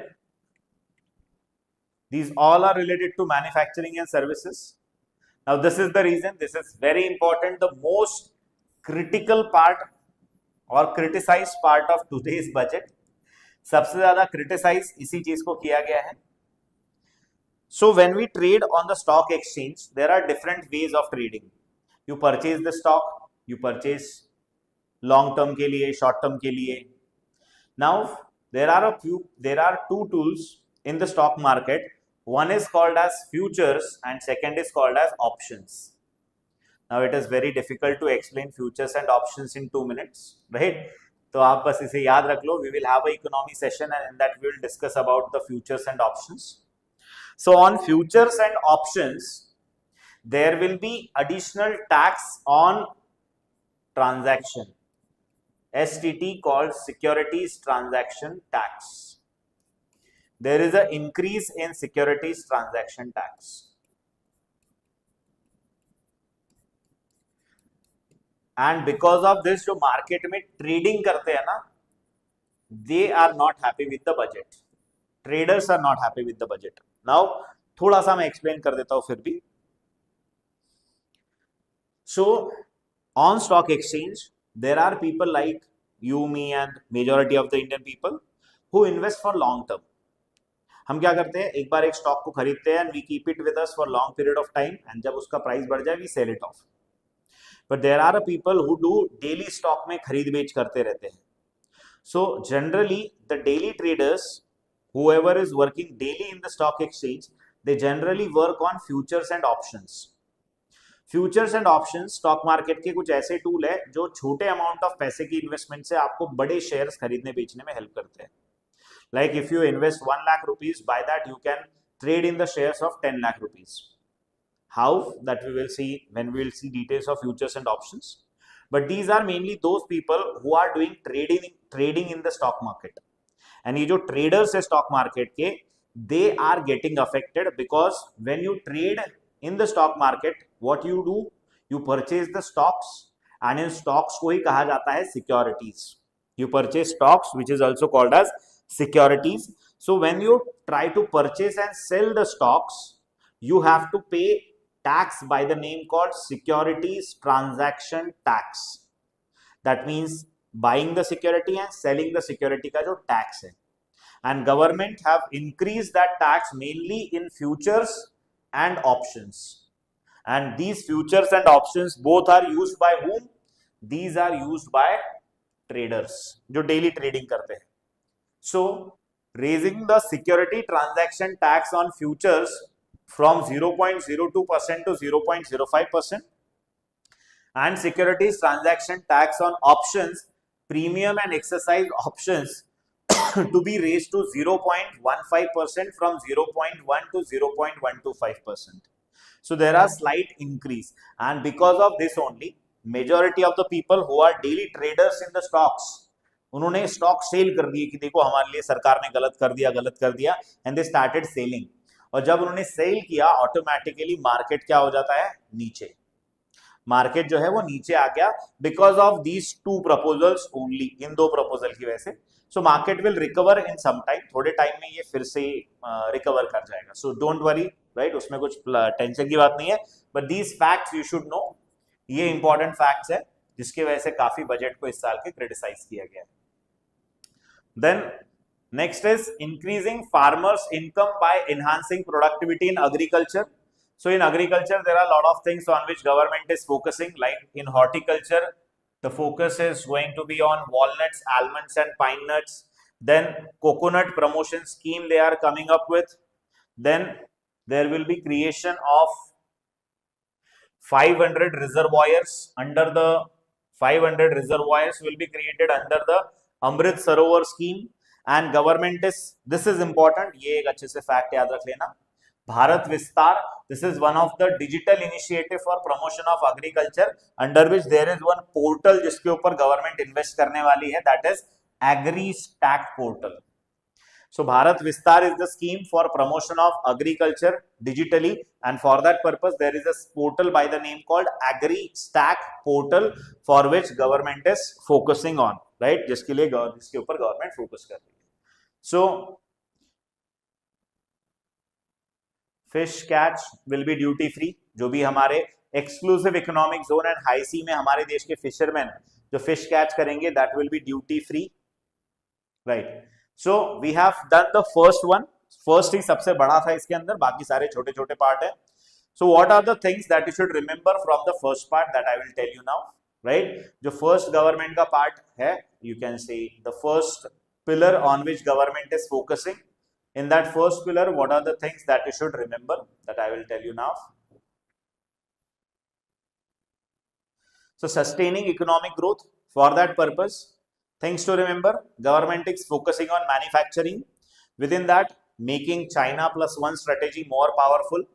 these all are related to manufacturing and services. Now this is the reason, this is very important, the most critical part or criticized part of today's budget. सबसे ज्यादा criticise इसी चीज को किया गया है. So when we trade on the stock exchange, there are different ways of trading. You purchase the stock, you purchase long term के लिए, short term के लिए. Now there are two tools in the stock market. One is called as futures and second is called as options. Now it is very difficult to explain futures and options in 2 minutes, right? तो आप बस इसे याद रख लो. We will have a economy session and in that we will discuss about the futures and options. So on futures and options, there will be additional tax on transaction, STT, called securities transaction tax. There is an increase in securities transaction tax. And because of this, जो market में trading करते हैं ना, they are not happy with the budget. Traders are not happy with the budget. Now थोड़ा सा मैं explain कर देता हूं फिर भी. So on stock exchange, there are people like you, me, and majority of the Indian people who invest for long term. हम क्या करते हैं, एक बार एक स्टॉक को खरीदते हैं, we keep it with us for long period of time, and जब उसका प्राइस बढ़ जाए we sell it off. But there are people who do daily stock में खरीद बेच करते रहते हैं. So generally the daily traders, whoever is working daily in the stock exchange, they generally work on futures and options. Futures and options stock market के कुछ ऐसे tool है जो छोटे अमाउंट ऑफ पैसे की इन्वेस्टमेंट से आपको बड़े शेयर्स खरीदने बेचने में हेल्प करते हैं. Like if you invest 1 lakh rupees, by that you can trade in the shares of 10 lakh rupees. How? That we will see when we will see details of futures and options. But these are mainly those people who are doing trading in the stock market. And ये जो traders है stock market के, they are getting affected because when you trade in the stock market, what you do? You purchase the stocks, and in stocks को ही कहा जाता है securities. You purchase stocks, which is also called as securities. So when you try to purchase and sell the stocks, you have to pay tax by the name called securities transaction tax. That means buying the security and selling the security का जो tax है. And government have increased that tax mainly in futures and options. And these futures and options both are used by whom? These are used by traders जो daily trading करते हैं. So raising the security transaction tax on futures from 0.02% to 0.05% and securities transaction tax on options, premium and exercise options to be raised to 0.15% from 0.1 to 0.125%. So there are slight increase, and because of this only majority of the people who are daily traders in the stocks, उन्होंने stock cell कर दिए कि देखो हमारे लिए सरकार ने गलत कर दिया, एंड दे स्टार्टेड सेलिंग. और जब उन्होंने सेल किया, ऑटोमेटिकली मार्केट क्या हो जाता है, नीचे. मार्केट जो है वो नीचे आ गया because of these two proposals only, इन दो प्रपोजल की वजह से. So market will recover in some time, थोड़े टाइम में ये फिर से रिकवर कर जाएगा. सो डोंट वरी, राइट, उसमें कुछ टेंशन की बात नहीं है. But these facts you should no, ये इंपॉर्टेंट फैक्ट्स है जिसकी वजह से काफी बजट को इस साल के क्रिटिसाइज किया गया है. Then next is increasing farmers' income by enhancing productivity in agriculture. So in agriculture, there are a lot of things on which government is focusing. Like in horticulture, the focus is going to be on walnuts, almonds, and pine nuts. Then coconut promotion scheme they are coming up with. Then there will be creation of 500 reservoirs under the 500 reservoirs will be created under the Amrit Sarovar scheme. And government is, this is important, ये एक अच्छे से fact याद रख लेना, Bharat Vistar, this is one of the digital initiative for promotion of agriculture under which there is one portal जिसके ऊपर government invest करने वाली है, that is AgriStack portal. So Bharat Vistar is the scheme for promotion of agriculture digitally, and for that purpose there is a portal by the name called AgriStack portal for which government is focusing on, right? जिसके लिए जिसके ऊपर government focus कर रही है. So fish catch will be duty free. जो भी हमारे exclusive economic zone and high sea में हमारे देश के फिशरमैन जो फिश कैच करेंगे that will be duty free, right. So we have done the first one. First ही सबसे बड़ा था इसके अंदर, बाकी सारे छोटे छोटे पार्ट है. So what are the things that you should remember from the first part that I will tell you now, right. जो फर्स्ट गवर्नमेंट का पार्ट है, you can say the first pillar on which government is focusing. In that first pillar, what are the things that you should remember that I will tell you now? So sustaining economic growth. For that purpose, things to remember, government is focusing on manufacturing. Within that, making China plus one strategy more powerful.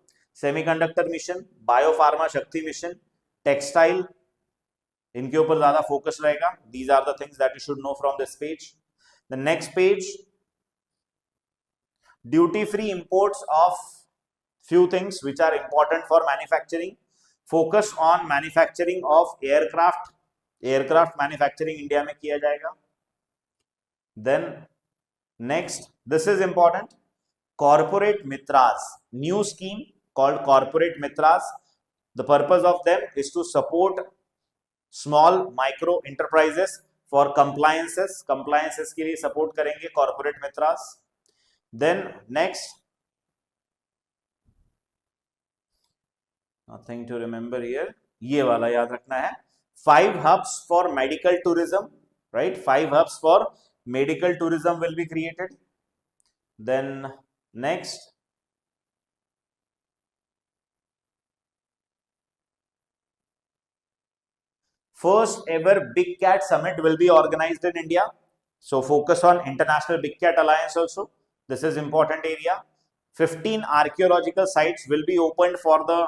Semiconductor mission, biopharma Shakti mission, textile, इनके ऊपर ज्यादा focus रहेगा. These are the things that you should know from this page. The next page, duty free imports of few things which are important for manufacturing. Focus on manufacturing of aircraft manufacturing India में किया जाएगा. Then next, this is important, corporate mitras, new scheme called corporate mitras. The purpose of them is to support small micro enterprises for compliances के लिए support करेंगे corporate mitras. Then next, nothing to remember here, ये वाला याद रखना है, 5 hubs for medical tourism, right? 5 hubs for medical tourism will be created. Then next, first ever Big Cat Summit will be organized in India. So focus on International Big Cat Alliance also. This is important area. 15 archaeological sites will be opened for the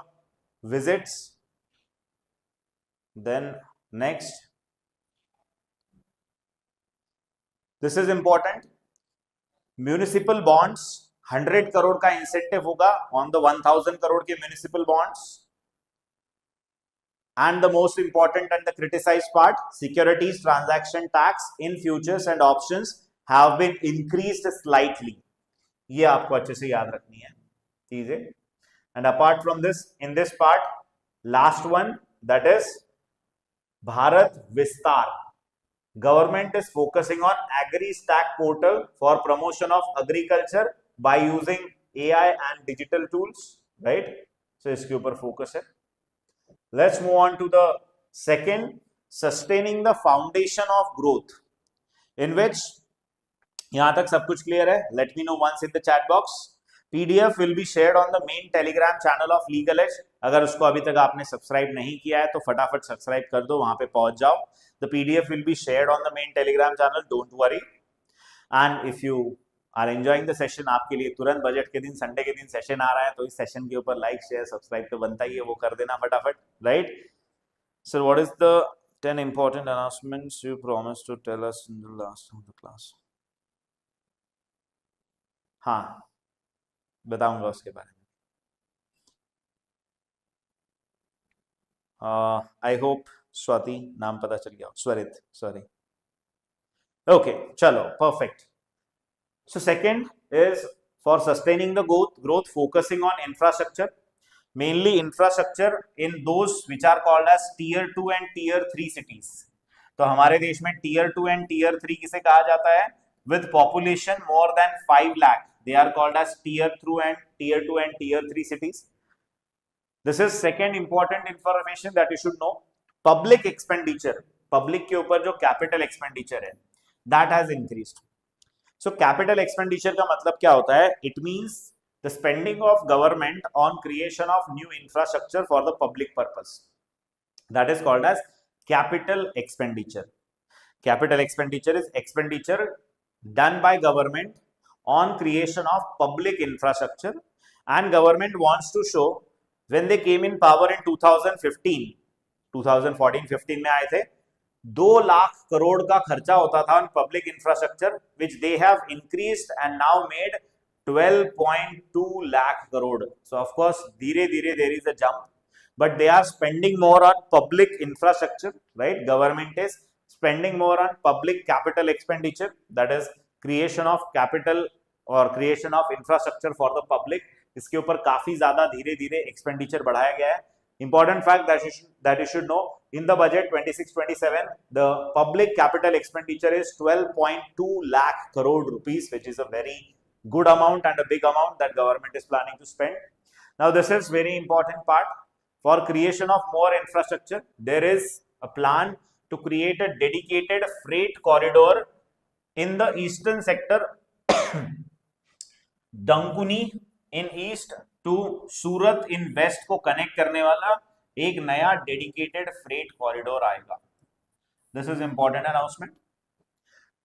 visits. Then next, this is important, municipal bonds, 100 crore का incentive होगा on the 1000 crore के municipal bonds. And the most important and the criticized part, securities transaction tax in futures and options have been increased slightly. ये आपको अच्छे से याद रखनी है चीजें. And apart from this, in this part, last one, that is Bharat Vistaar. Government is focusing on AgriStack portal for promotion of agriculture by using AI and digital tools, right? So इसके ऊपर फोकस है. Let's move on to the second, sustaining the foundation of growth, in which यहां तक सब कुछ clear है? Let me know once in the chat box. PDF will be shared on the main Telegram channel of Legal Edge. अगर उसको अभी तक आपने सब्सक्राइब नहीं किया है तो फटाफट सब्सक्राइब कर दो, वहां पे पहुंच जाओ. The PDF will be shared on the main Telegram channel, don't worry. And if you are enjoying the session, आपके लिए तुरंत बजट के दिन, संडे के दिन सेशन आ रहा है, तो इस सेशन के ऊपर लाइक शेयर सब्सक्राइब तो बनता ही है, वो कर देना फटाफट, right. So what is the 10 important announcements you promise to tell us in the last of the class? हाँ, बताऊंगा उसके बारे में. आई होप स्वाति नाम पता चल गया, स्वरित, सॉरी. ओके, चलो, perfect. So second is for sustaining the growth, focusing on infrastructure, mainly infrastructure in those which are called as tier 2 and tier 3 cities. तो हमारे देश में tier 2 and tier 3 किसे कहा जाता है? With population more than 5 lakh, they are called as tier 2 and tier 3 cities. This is second important information that you should know. Public expenditure, public के ऊपर जो capital expenditure है, that has increased. So capital expenditure का मतलब क्या होता है? It means the spending of government on creation of new infrastructure for the public purpose. That is called as capital expenditure. Capital expenditure is expenditure done by government on creation of public infrastructure, and government wants to show when they came in power in 2015, 2014-15 में आए थे, 2 लाख करोड़ का खर्चा होता था on public infrastructure, which they have increased and now made 12.2 lakh crore. So of course धीरे धीरे there is a jump, but they are spending more on public infrastructure, right? Government is spending more on public capital expenditure, that is creation of capital or creation of infrastructure for the public. इसके ऊपर काफी ज्यादा धीरे धीरे expenditure बढ़ाया गया है. Important fact that you should know, in the budget 26-27 the public capital expenditure is 12.2 lakh crore rupees, which is a very good amount and a big amount that government is planning to spend. Now this is very important part. For creation of more infrastructure, there is a plan to create a dedicated freight corridor in the eastern sector Dankuni in east to Surat in west को connect करने वाला एक नया dedicated freight corridor आएगा. This is important announcement.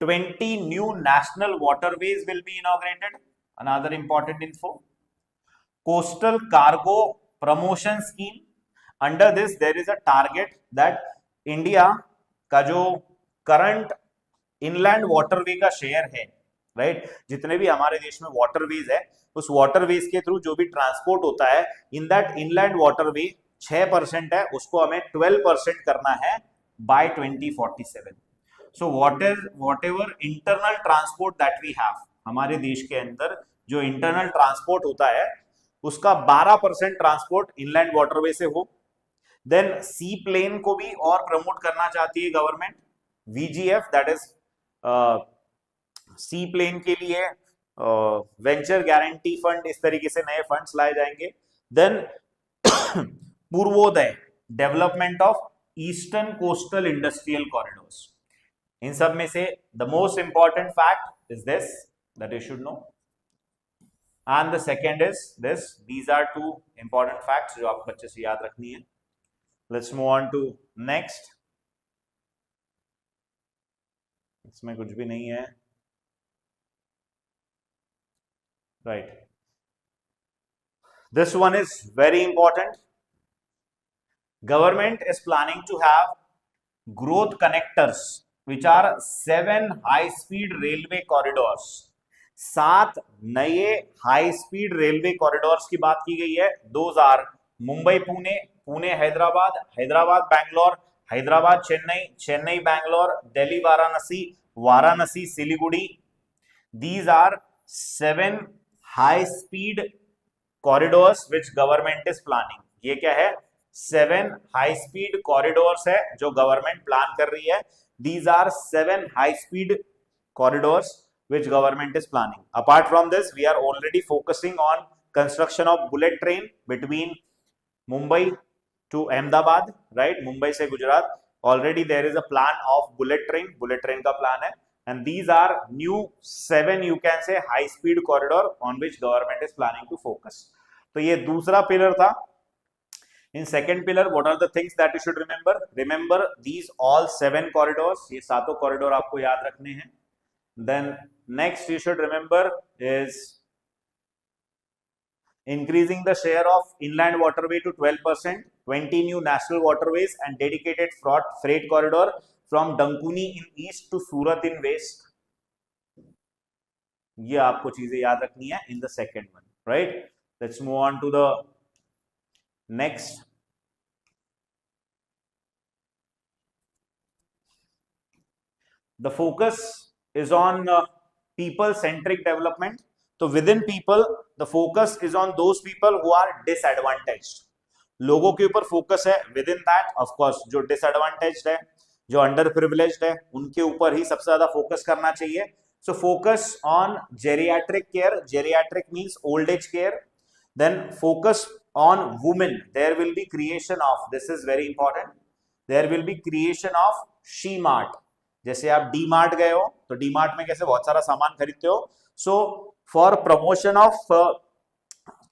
20 new national waterways will be inaugurated. Another important info. Coastal cargo promotion scheme. Under this there is a target that India का जो current inland waterway का share है, right, जितने भी हमारे देश में वाटरवेज है, उस वाटरवेज के थ्रू जो भी ट्रांसपोर्ट होता है इन दैट इनलैंड वाटरवे 6% है, उसको हमें 12% करना है by 2047. So whatever internal transport that we have, हमारे देश के अंदर जो इंटरनल ट्रांसपोर्ट होता है उसका 12% ट्रांसपोर्ट इनलैंड वाटरवे से हो. देन सी प्लेन को भी और प्रमोट करना चाहती है government. VGF, that is seaplane के लिए वेंचर गारंटी फंड, इस तरीके से नए फंड्स लाए जाएंगे. Then Purvodaya, development of eastern coastal industrial corridors. इन सब में से the most important fact is this that you should know, and the second is this. These are 2 important facts जो आपको अच्छे से याद रखनी है. Let's move on to next. इसमें कुछ भी नहीं है, right? This one is very important. Government is planning to have growth connectors, which are 7 high-speed railway corridors. 7 नए high-speed railway corridors की बात की गई है. Those are Mumbai Pune, Pune Hyderabad, Hyderabad Bangalore, Hyderabad Chennai, Chennai Bangalore, Delhi Varanasi, Varanasi Siliguri. These are 7 high speed corridors which government is planning. ये क्या है? 7 high speed corridors है जो गवर्नमेंट प्लान कर रही है. These are 7 high speed corridors which government is planning. Apart from this, we are already focusing on construction of bullet train between Mumbai to Ahmedabad, right? Mumbai से Gujarat. Already there is a plan of bullet train. Bullet train का plan है. And these are new 7, you can say, high speed corridor on which government is planning to focus. तो ये दूसरा pillar था. In second pillar, what are the things that you should remember? Remember these all 7 corridors. ये सातों corridor आपको याद रखने हैं. Then next you should remember is increasing the share of inland waterway to 12%, 20 new national waterways and dedicated freight corridor from Dankuni in east to Surat in west. ये आपको चीजें याद रखनी है in the second one, right? Let's move on to the next. The focus is on people-centric development. So within people, the focus is on those people who are disadvantaged. लोगों के ऊपर focus है. Within that, of course, जो disadvantaged है, जो under privileged है, उनके ऊपर ही सबसे ज्यादा फोकस करना चाहिए. So focus on geriatric care. Geriatric means old age care. Then focus on women. There will be creation of, this is very important, there will be creation of she mart. जैसे आप D mart गए हो तो D mart में कैसे बहुत सारा सामान खरीदते हो. So for promotion of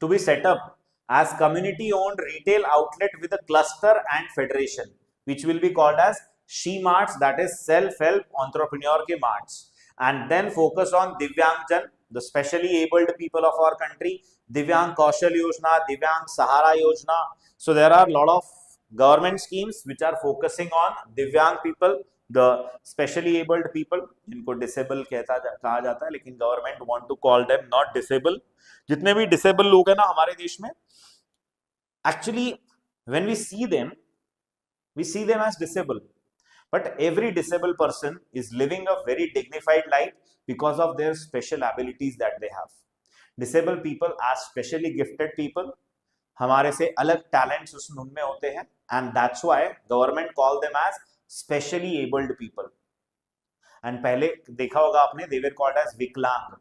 to be set up as community owned retail outlet with a cluster and federation, which will be called as she marts, that is self help entrepreneur ke marts. And then focus on divyangjan, the specially abled people of our country, Divyang Kaushal Yojana, Divyang Sahara Yojana. So there are a lot of government schemes which are focusing on Divyang people, the specially abled people, जिनको disable कहा जाता है, लेकिन government want to call them not disable. जितने भी disable लोग हैं ना हमारे देश में, actually when we see them as disabled, but every disabled person is living a very dignified life because of their special abilities that they have. Disabled people are specially gifted people. हमारे से अलग talents उनमें होते हैं, and that's why government call them as specially abled people. And पहले देखा होगा आपने, they were called as विकलांग.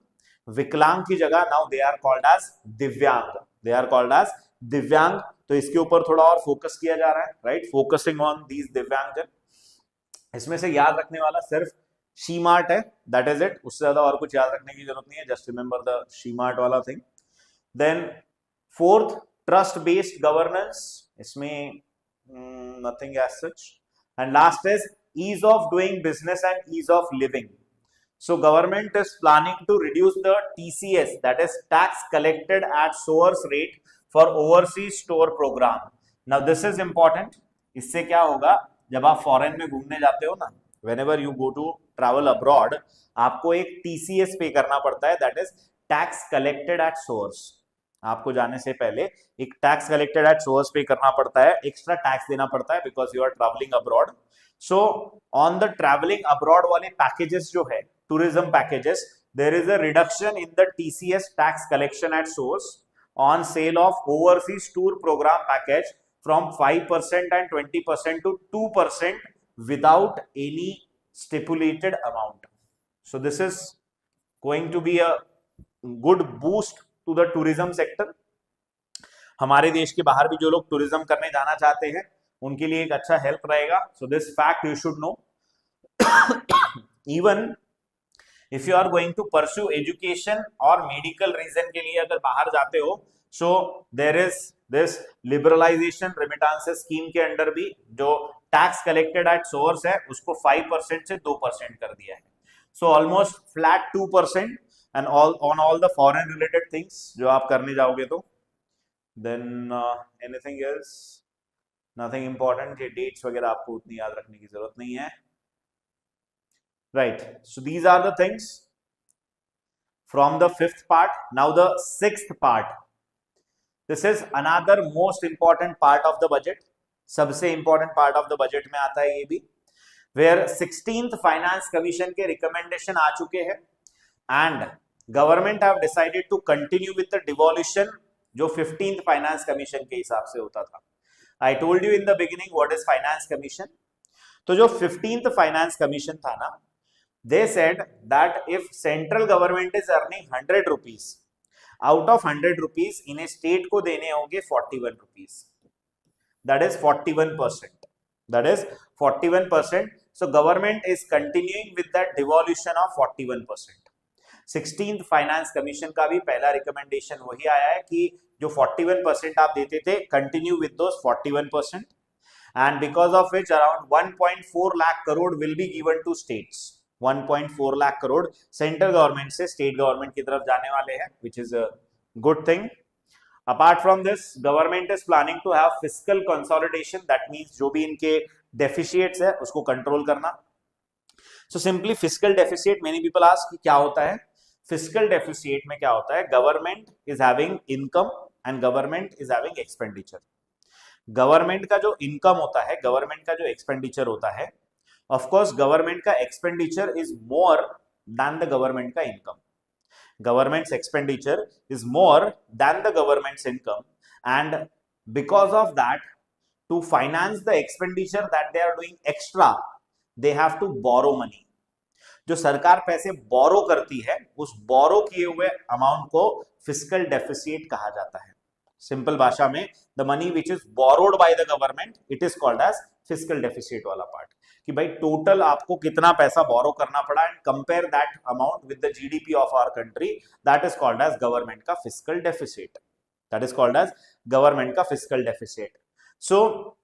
विकलांग की जगह now they are called as दिव्यांग. They are called as दिव्यांग. तो इसके ऊपर थोड़ा और फोकस किया जा रहा है, राइट, फोकसिंग ऑन दीज दिव्यांगजन. इसमें से याद रखने वाला सिर्फ शी-मार्ट है, दैट इज इट. उससे ज्यादा और कुछ याद रखने की जरूरत नहीं है, जस्ट रिमेंबर द शी-मार्ट वाला thing. Then fourth, trust based governance. इसमें nothing as such. And last is ease of doing business and ease of living. So government is planning to reduce the TCS, that is tax collected at source rate, for overseas store program. Now this is important. इससे क्या होगा, जब आप foreign में घूमने जाते हो ना, whenever you go to travel abroad, आपको एक TCS पे करना पड़ता है, that is tax collected at source. आपको जाने से पहले एक टैक्स कलेक्टेड एट सोर्स पे करना पड़ता है, एक्स्ट्रा टैक्स देना पड़ता है, because you are travelling abroad. So on the travelling abroad वाले पैकेजेस जो है, tourism packages, there is a reduction in the TCS tax collection at source on sale of overseas tour programme package from 5% and 20% to 2% without any stipulated amount. So this is going to be a good boost to the tourism sector. हमारे देश के बाहर भी जो लोग tourism करने जाना चाहते हैं उनके लिए एक अच्छा हेल्प रहेगा. So this fact you should know. Even if you are going to pursue education और मेडिकल रीजन के लिए अगर बाहर जाते हो, so there is this liberalisation remittances scheme के अंडर भी जो टैक्स कलेक्टेड एट सोर्स है उसको 5% से 2% कर दिया है. So almost flat 2%. And on all the foreign related things जो आप करने जाओगे तो. Then anything else? Nothing important. ये dates वगैरह आपको उतनी याद रखने की जरूरत नहीं है. Right. So these are the things from the fifth part. Now the sixth part. This is another most important part of the budget. सबसे important part of the budget में आता है ये भी. Where 16th Finance Commission के recommendation आ चुके हैं. And government have decided to continue with the devolution जो 15th फाइनेंस कमीशन के हिसाब से होता था. I told you in the beginning what is finance commission. तो जो 15th फाइनेंस कमीशन था ना, they said that if central government is earning 100 rupees, out of 100 rupees इन्हें स्टेट को देने होंगे 41 rupees. That is 41%. That is 41%. So government is continuing with that डिवॉल्यूशन of 41%. 16th finance commission का भी पहला recommendation वही आया है कि जो 41% आप देते थे, continue with those 41%. And because of which around 1.4 lakh crore will be given to states. 1.4 lakh crore central government से स्टेट गवर्नमेंट की तरफ जाने वाले हैं, which is a good thing. Apart from this, government is planning to have fiscal consolidation. That means जो भी इनके deficits है उसको कंट्रोल करना. So simply fiscal deficit, many people ask क्या होता है. फिस्कल डेफिसिट में क्या होता है, government is having income and government is having expenditure. Government का जो इनकम होता है, गवर्नमेंट का जो एक्सपेंडिचर होता है, ऑफ कोर्स गवर्नमेंट का expenditure is more than the government का income. Government's expenditure is more than the government's income, and because of that, to finance the expenditure that they are doing extra, they have to borrow money. जो सरकार पैसे बोरो करती है, उस बोरो किए हुए amount को फिस्कल डेफिसिट कहा जाता है. सिंपल भाषा में, the money which is borrowed by the government, it is called as fiscal deficit वाला पार्ट. कि भाई टोटल आपको कितना पैसा बोरो करना पड़ा, and compare that amount with the GDP of our country, that is called as government का fiscal deficit. That is called as government का फिस्कल डेफिसिट. सो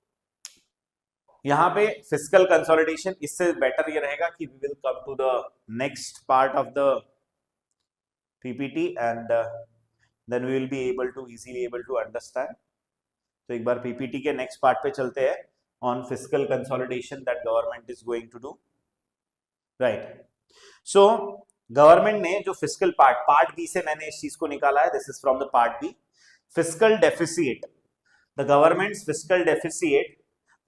यहाँ पे फिस्कल कंसोलिडेशन, इससे बेटर ये रहेगा कि we will come to the next part of the PPT and then we will be easily able to understand. तो एक बार PPT के next part पे चलते हैं on fiscal consolidation that government is going to do. Right. So government ने जो fiscal part B से मैंने इस चीज को निकाला है, this is from the part B. Fiscal deficit, the government's fiscal deficit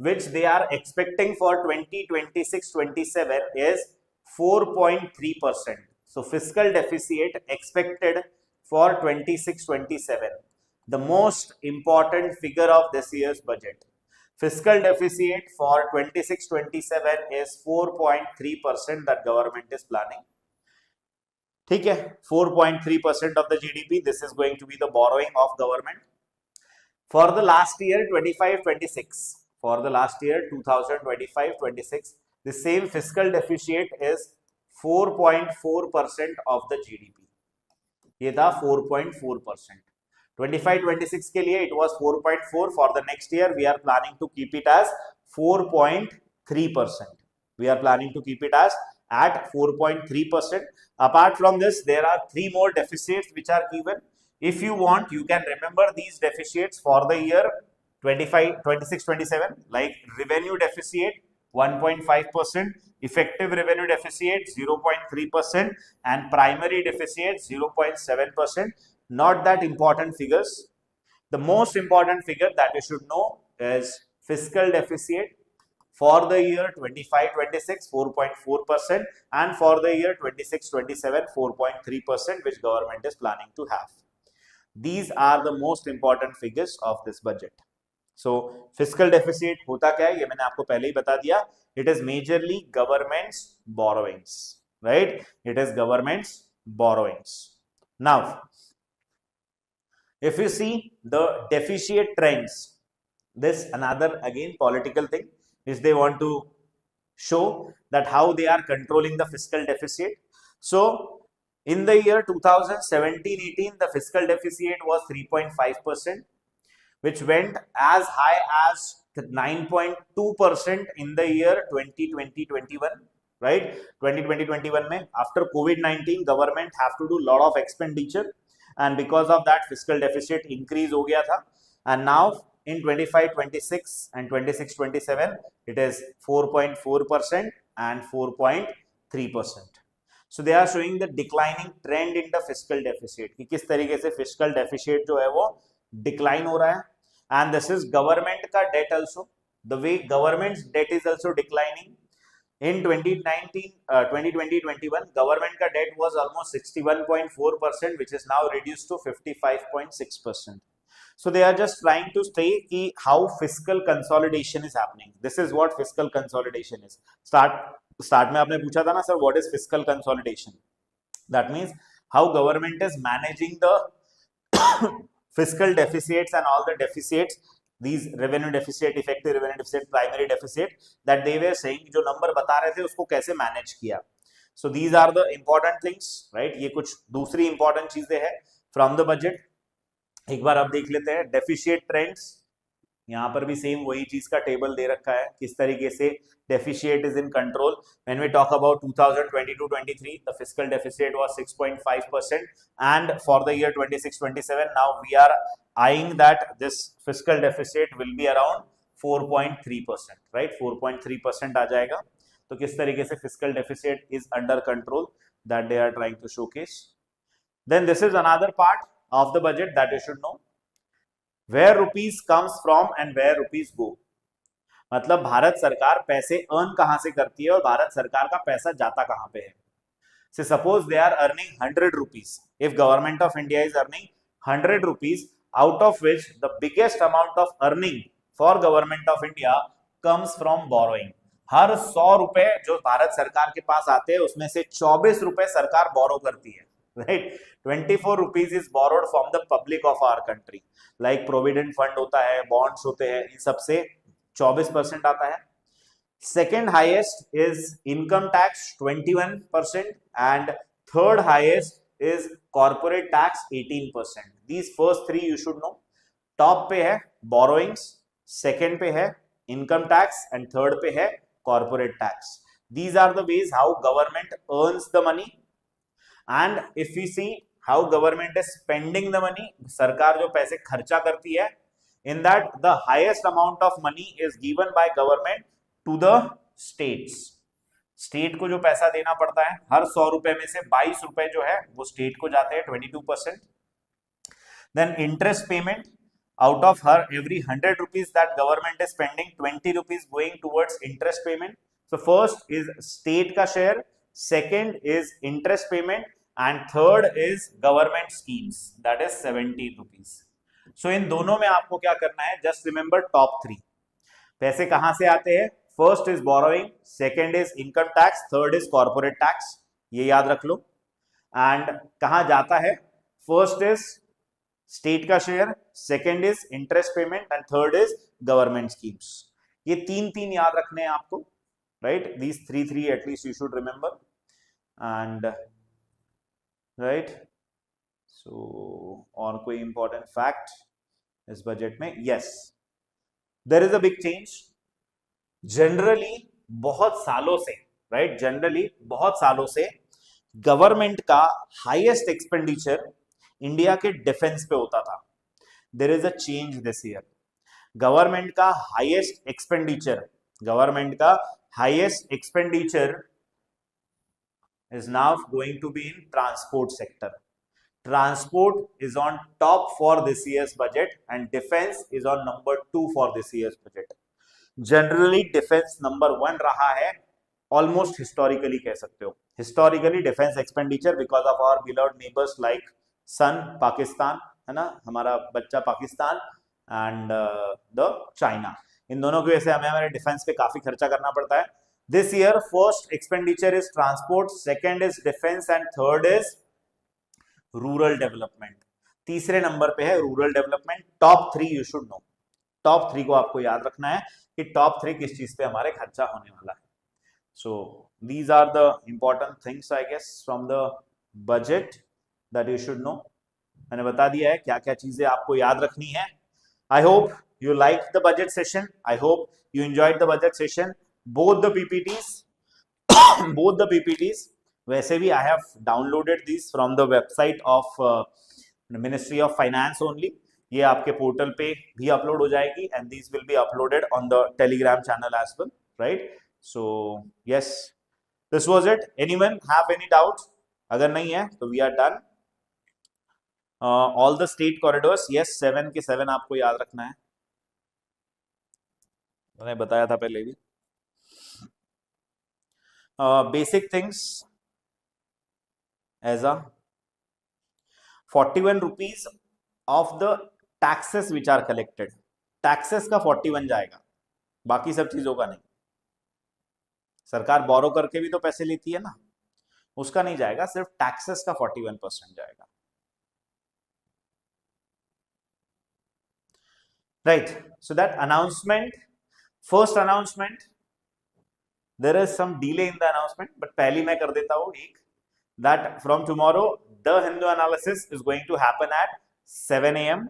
which they are expecting for 2026-27 is 4.3%. So fiscal deficit expected for 26-27, the most important figure of this year's budget. Fiscal deficit for 26-27 is 4.3% that government is planning. ठीक है, 4.3% of the GDP. This is going to be the borrowing of government for the last year 25-26. For the last year 2025-26, the same fiscal deficit is 4.4% of the GDP. ये था 4.4%. 25-26 के लिए it was 4.4. For the next year we are planning to keep it as 4.3%. We are planning to keep it as at 4.3%. Apart from this, there are three more deficits which are given. If you want, you can remember these deficits for the year 26-27, like revenue deficit 1.5%, effective revenue deficit 0.3%, and primary deficit 0.7%. Not that important figures. The most important figure that you should know is fiscal deficit for the year 25-26, 4.4%, and for the year 26-27, 4.3%, which government is planning to have. These are the most important figures of this budget. So fiscal deficit होता क्या है, ये मैंने आपको पहले ही बता दिया. It is majorly government's borrowings, right? It is government's borrowings. Now, if you see the deficit trends, this another again political thing is they want to show that how they are controlling the fiscal deficit. So in the year 2017-18, the fiscal deficit was 3.5%, which went as high as 9.2% in the year 2020-21, right? 2020-21 में after COVID-19 government have to do lot of expenditure, and because of that fiscal deficit increase हो गया था, and now in 25-26 and 26-27 it is 4.4% and 4.3%. So they are showing the declining trend in the fiscal deficit कि किस तरीके से fiscal deficit जो है वो decline हो रहा है. And this is government का debt also. The way government's debt is also declining. In 2020-21, government का debt was almost 61.4%, which is now reduced to 55.6%. So they are just trying to say कि how fiscal consolidation is happening. This is what fiscal consolidation is. Start में आपने पूछा था ना sir, what is fiscal consolidation? That means how government is managing the fiscal deficits and all the deficits, these revenue deficit, effective revenue deficit, primary deficit, that they were saying जो number बता रहे थे उसको कैसे manage किया. So these are the important things, right? ये कुछ दूसरी important चीजें हैं from the budget. एक बार अब देख लेते हैं deficit trends. यहाँ पर भी सेम वही चीज का टेबल दे रखा है किस तरीके से deficit is in control. When we talk about 2022-23, the fiscal deficit was 6.5%, and for the year 26-27, now we are eyeing that this fiscal deficit will be around 4.3%, right? 4.3% आ जाएगा. तो किस तरीके से fiscal deficit is under control, that they are trying to showcase. Then this is another part of the budget that you should know. Where rupees comes from and where rupees go. मतलब भारत सरकार पैसे earn कहां से करती है और भारत सरकार का पैसा जाता कहां पे है. So suppose they are earning 100 rupees. If government of India is earning 100 rupees, out of which the biggest amount of earning for government of India comes from borrowing. हर 100 रुपए जो भारत सरकार के पास आते हैं उसमें से 24 रुपए सरकार बोरो करती है, right? 24 rupees is borrowed from the public of our country. Like provident fund होता है, bonds होते हैं, इन सब से 24% आता है. Second highest is income tax 21%, and third highest is corporate tax 18%. These first three you should know. Top पे है borrowings, second पे है income tax, and third पे है corporate tax. These are the ways how government earns the money. And if we see how government is spending the money, सरकार जो पैसे खर्चा करती है, in that the highest amount of money is given by government to the states. State को जो पैसा देना पड़ता है, हर 100 रुपए में से 22 रुपए जो है वो स्टेट को जाते हैं, 22%। Then interest payment, out of her every 100 rupees that government is spending, 20 rupees going towards interest payment. So first is state ka share, second is interest payment, and third is government schemes, that is 70 rupees. So इन दोनों में आपको क्या करना है, just remember top 3 पैसे कहां से आते हैं। First is borrowing, second is income tax, third is corporate tax, ये याद रख लो। एंड कहां जाता है, फर्स्ट इज स्टेट का share, second is interest payment, and third is government schemes. ये तीन याद रखने हैं आपको, right. These three at least you should remember. And right, so और कोई इंपॉर्टेंट फैक्ट इस बजट में, yes there is a big change. Generally बहुत सालों से, राइट, जनरली बहुत सालों से गवर्नमेंट का हाईएस्ट एक्सपेंडिचर इंडिया के डिफेंस पे होता था। There is a change this year. Government का highest expenditure is now going to be in transport sector. Transport is on top for this year's budget and defense is on number 2 for this year's budget. Generally defense number 1 रहा है, almost historically कह सकते हो, historically defense expenditure because of our beloved neighbors like सन पाकिस्तान, है ना, हमारा बच्चा Pakistan, and the China, इन दोनों की वजह से हमें हमारे डिफेंस पे काफी खर्चा करना पड़ता है। This year first expenditure is transport, second is defence, and third is rural development. तीसरे नंबर पे है rural development. Top 3 you should no, top 3 को आपको याद रखना है कि टॉप 3 किस चीज पे हमारे खर्चा होने वाला है। So these are the important things I guess from the budget that you should know. मैंने बता दिया है क्या क्या चीजें आपको याद रखनी है। I hope you liked the budget session. I hope you enjoyed the budget session. Both the PPTs. वैसे भी I have downloaded these from the website of Ministry of Finance only. ये आपके पोर्टल पे भी अपलोड हो जाएगी and these will be uploaded on the Telegram channel as well, right? So yes, this was it. Anyone have any doubts? अगर नहीं है तो we are done. All the state corridors, yes 7 के 7 आपको याद रखना है, मैंने बताया था पहले भी। Basic things as a 41 rupees of the taxes which are collected, taxes का 41 जाएगा, बाकी सब चीजों का नहीं। सरकार बोरो करके भी तो पैसे लेती है ना, उसका नहीं जाएगा, सिर्फ टैक्सेस का 41% जाएगा। Right, so that announcement, first announcement, there is some delay in the announcement, but पहली मैं कर देता हूँ एक, that from tomorrow the Hindu analysis is going to happen at 7 AM.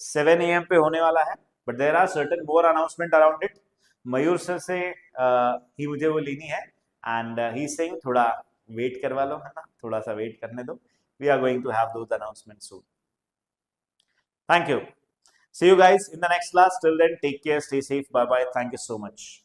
7 AM पे होने वाला है, but there are certain more announcement around it. Mayur sir से ही मुझे वो लेनी है and he is saying थोड़ा wait करवा लो, है ना, थोड़ा सा wait करने दो. We are going to have those announcements soon. Thank you. See you guys in the next class. Till then, take care, stay safe. Bye bye. Thank you so much.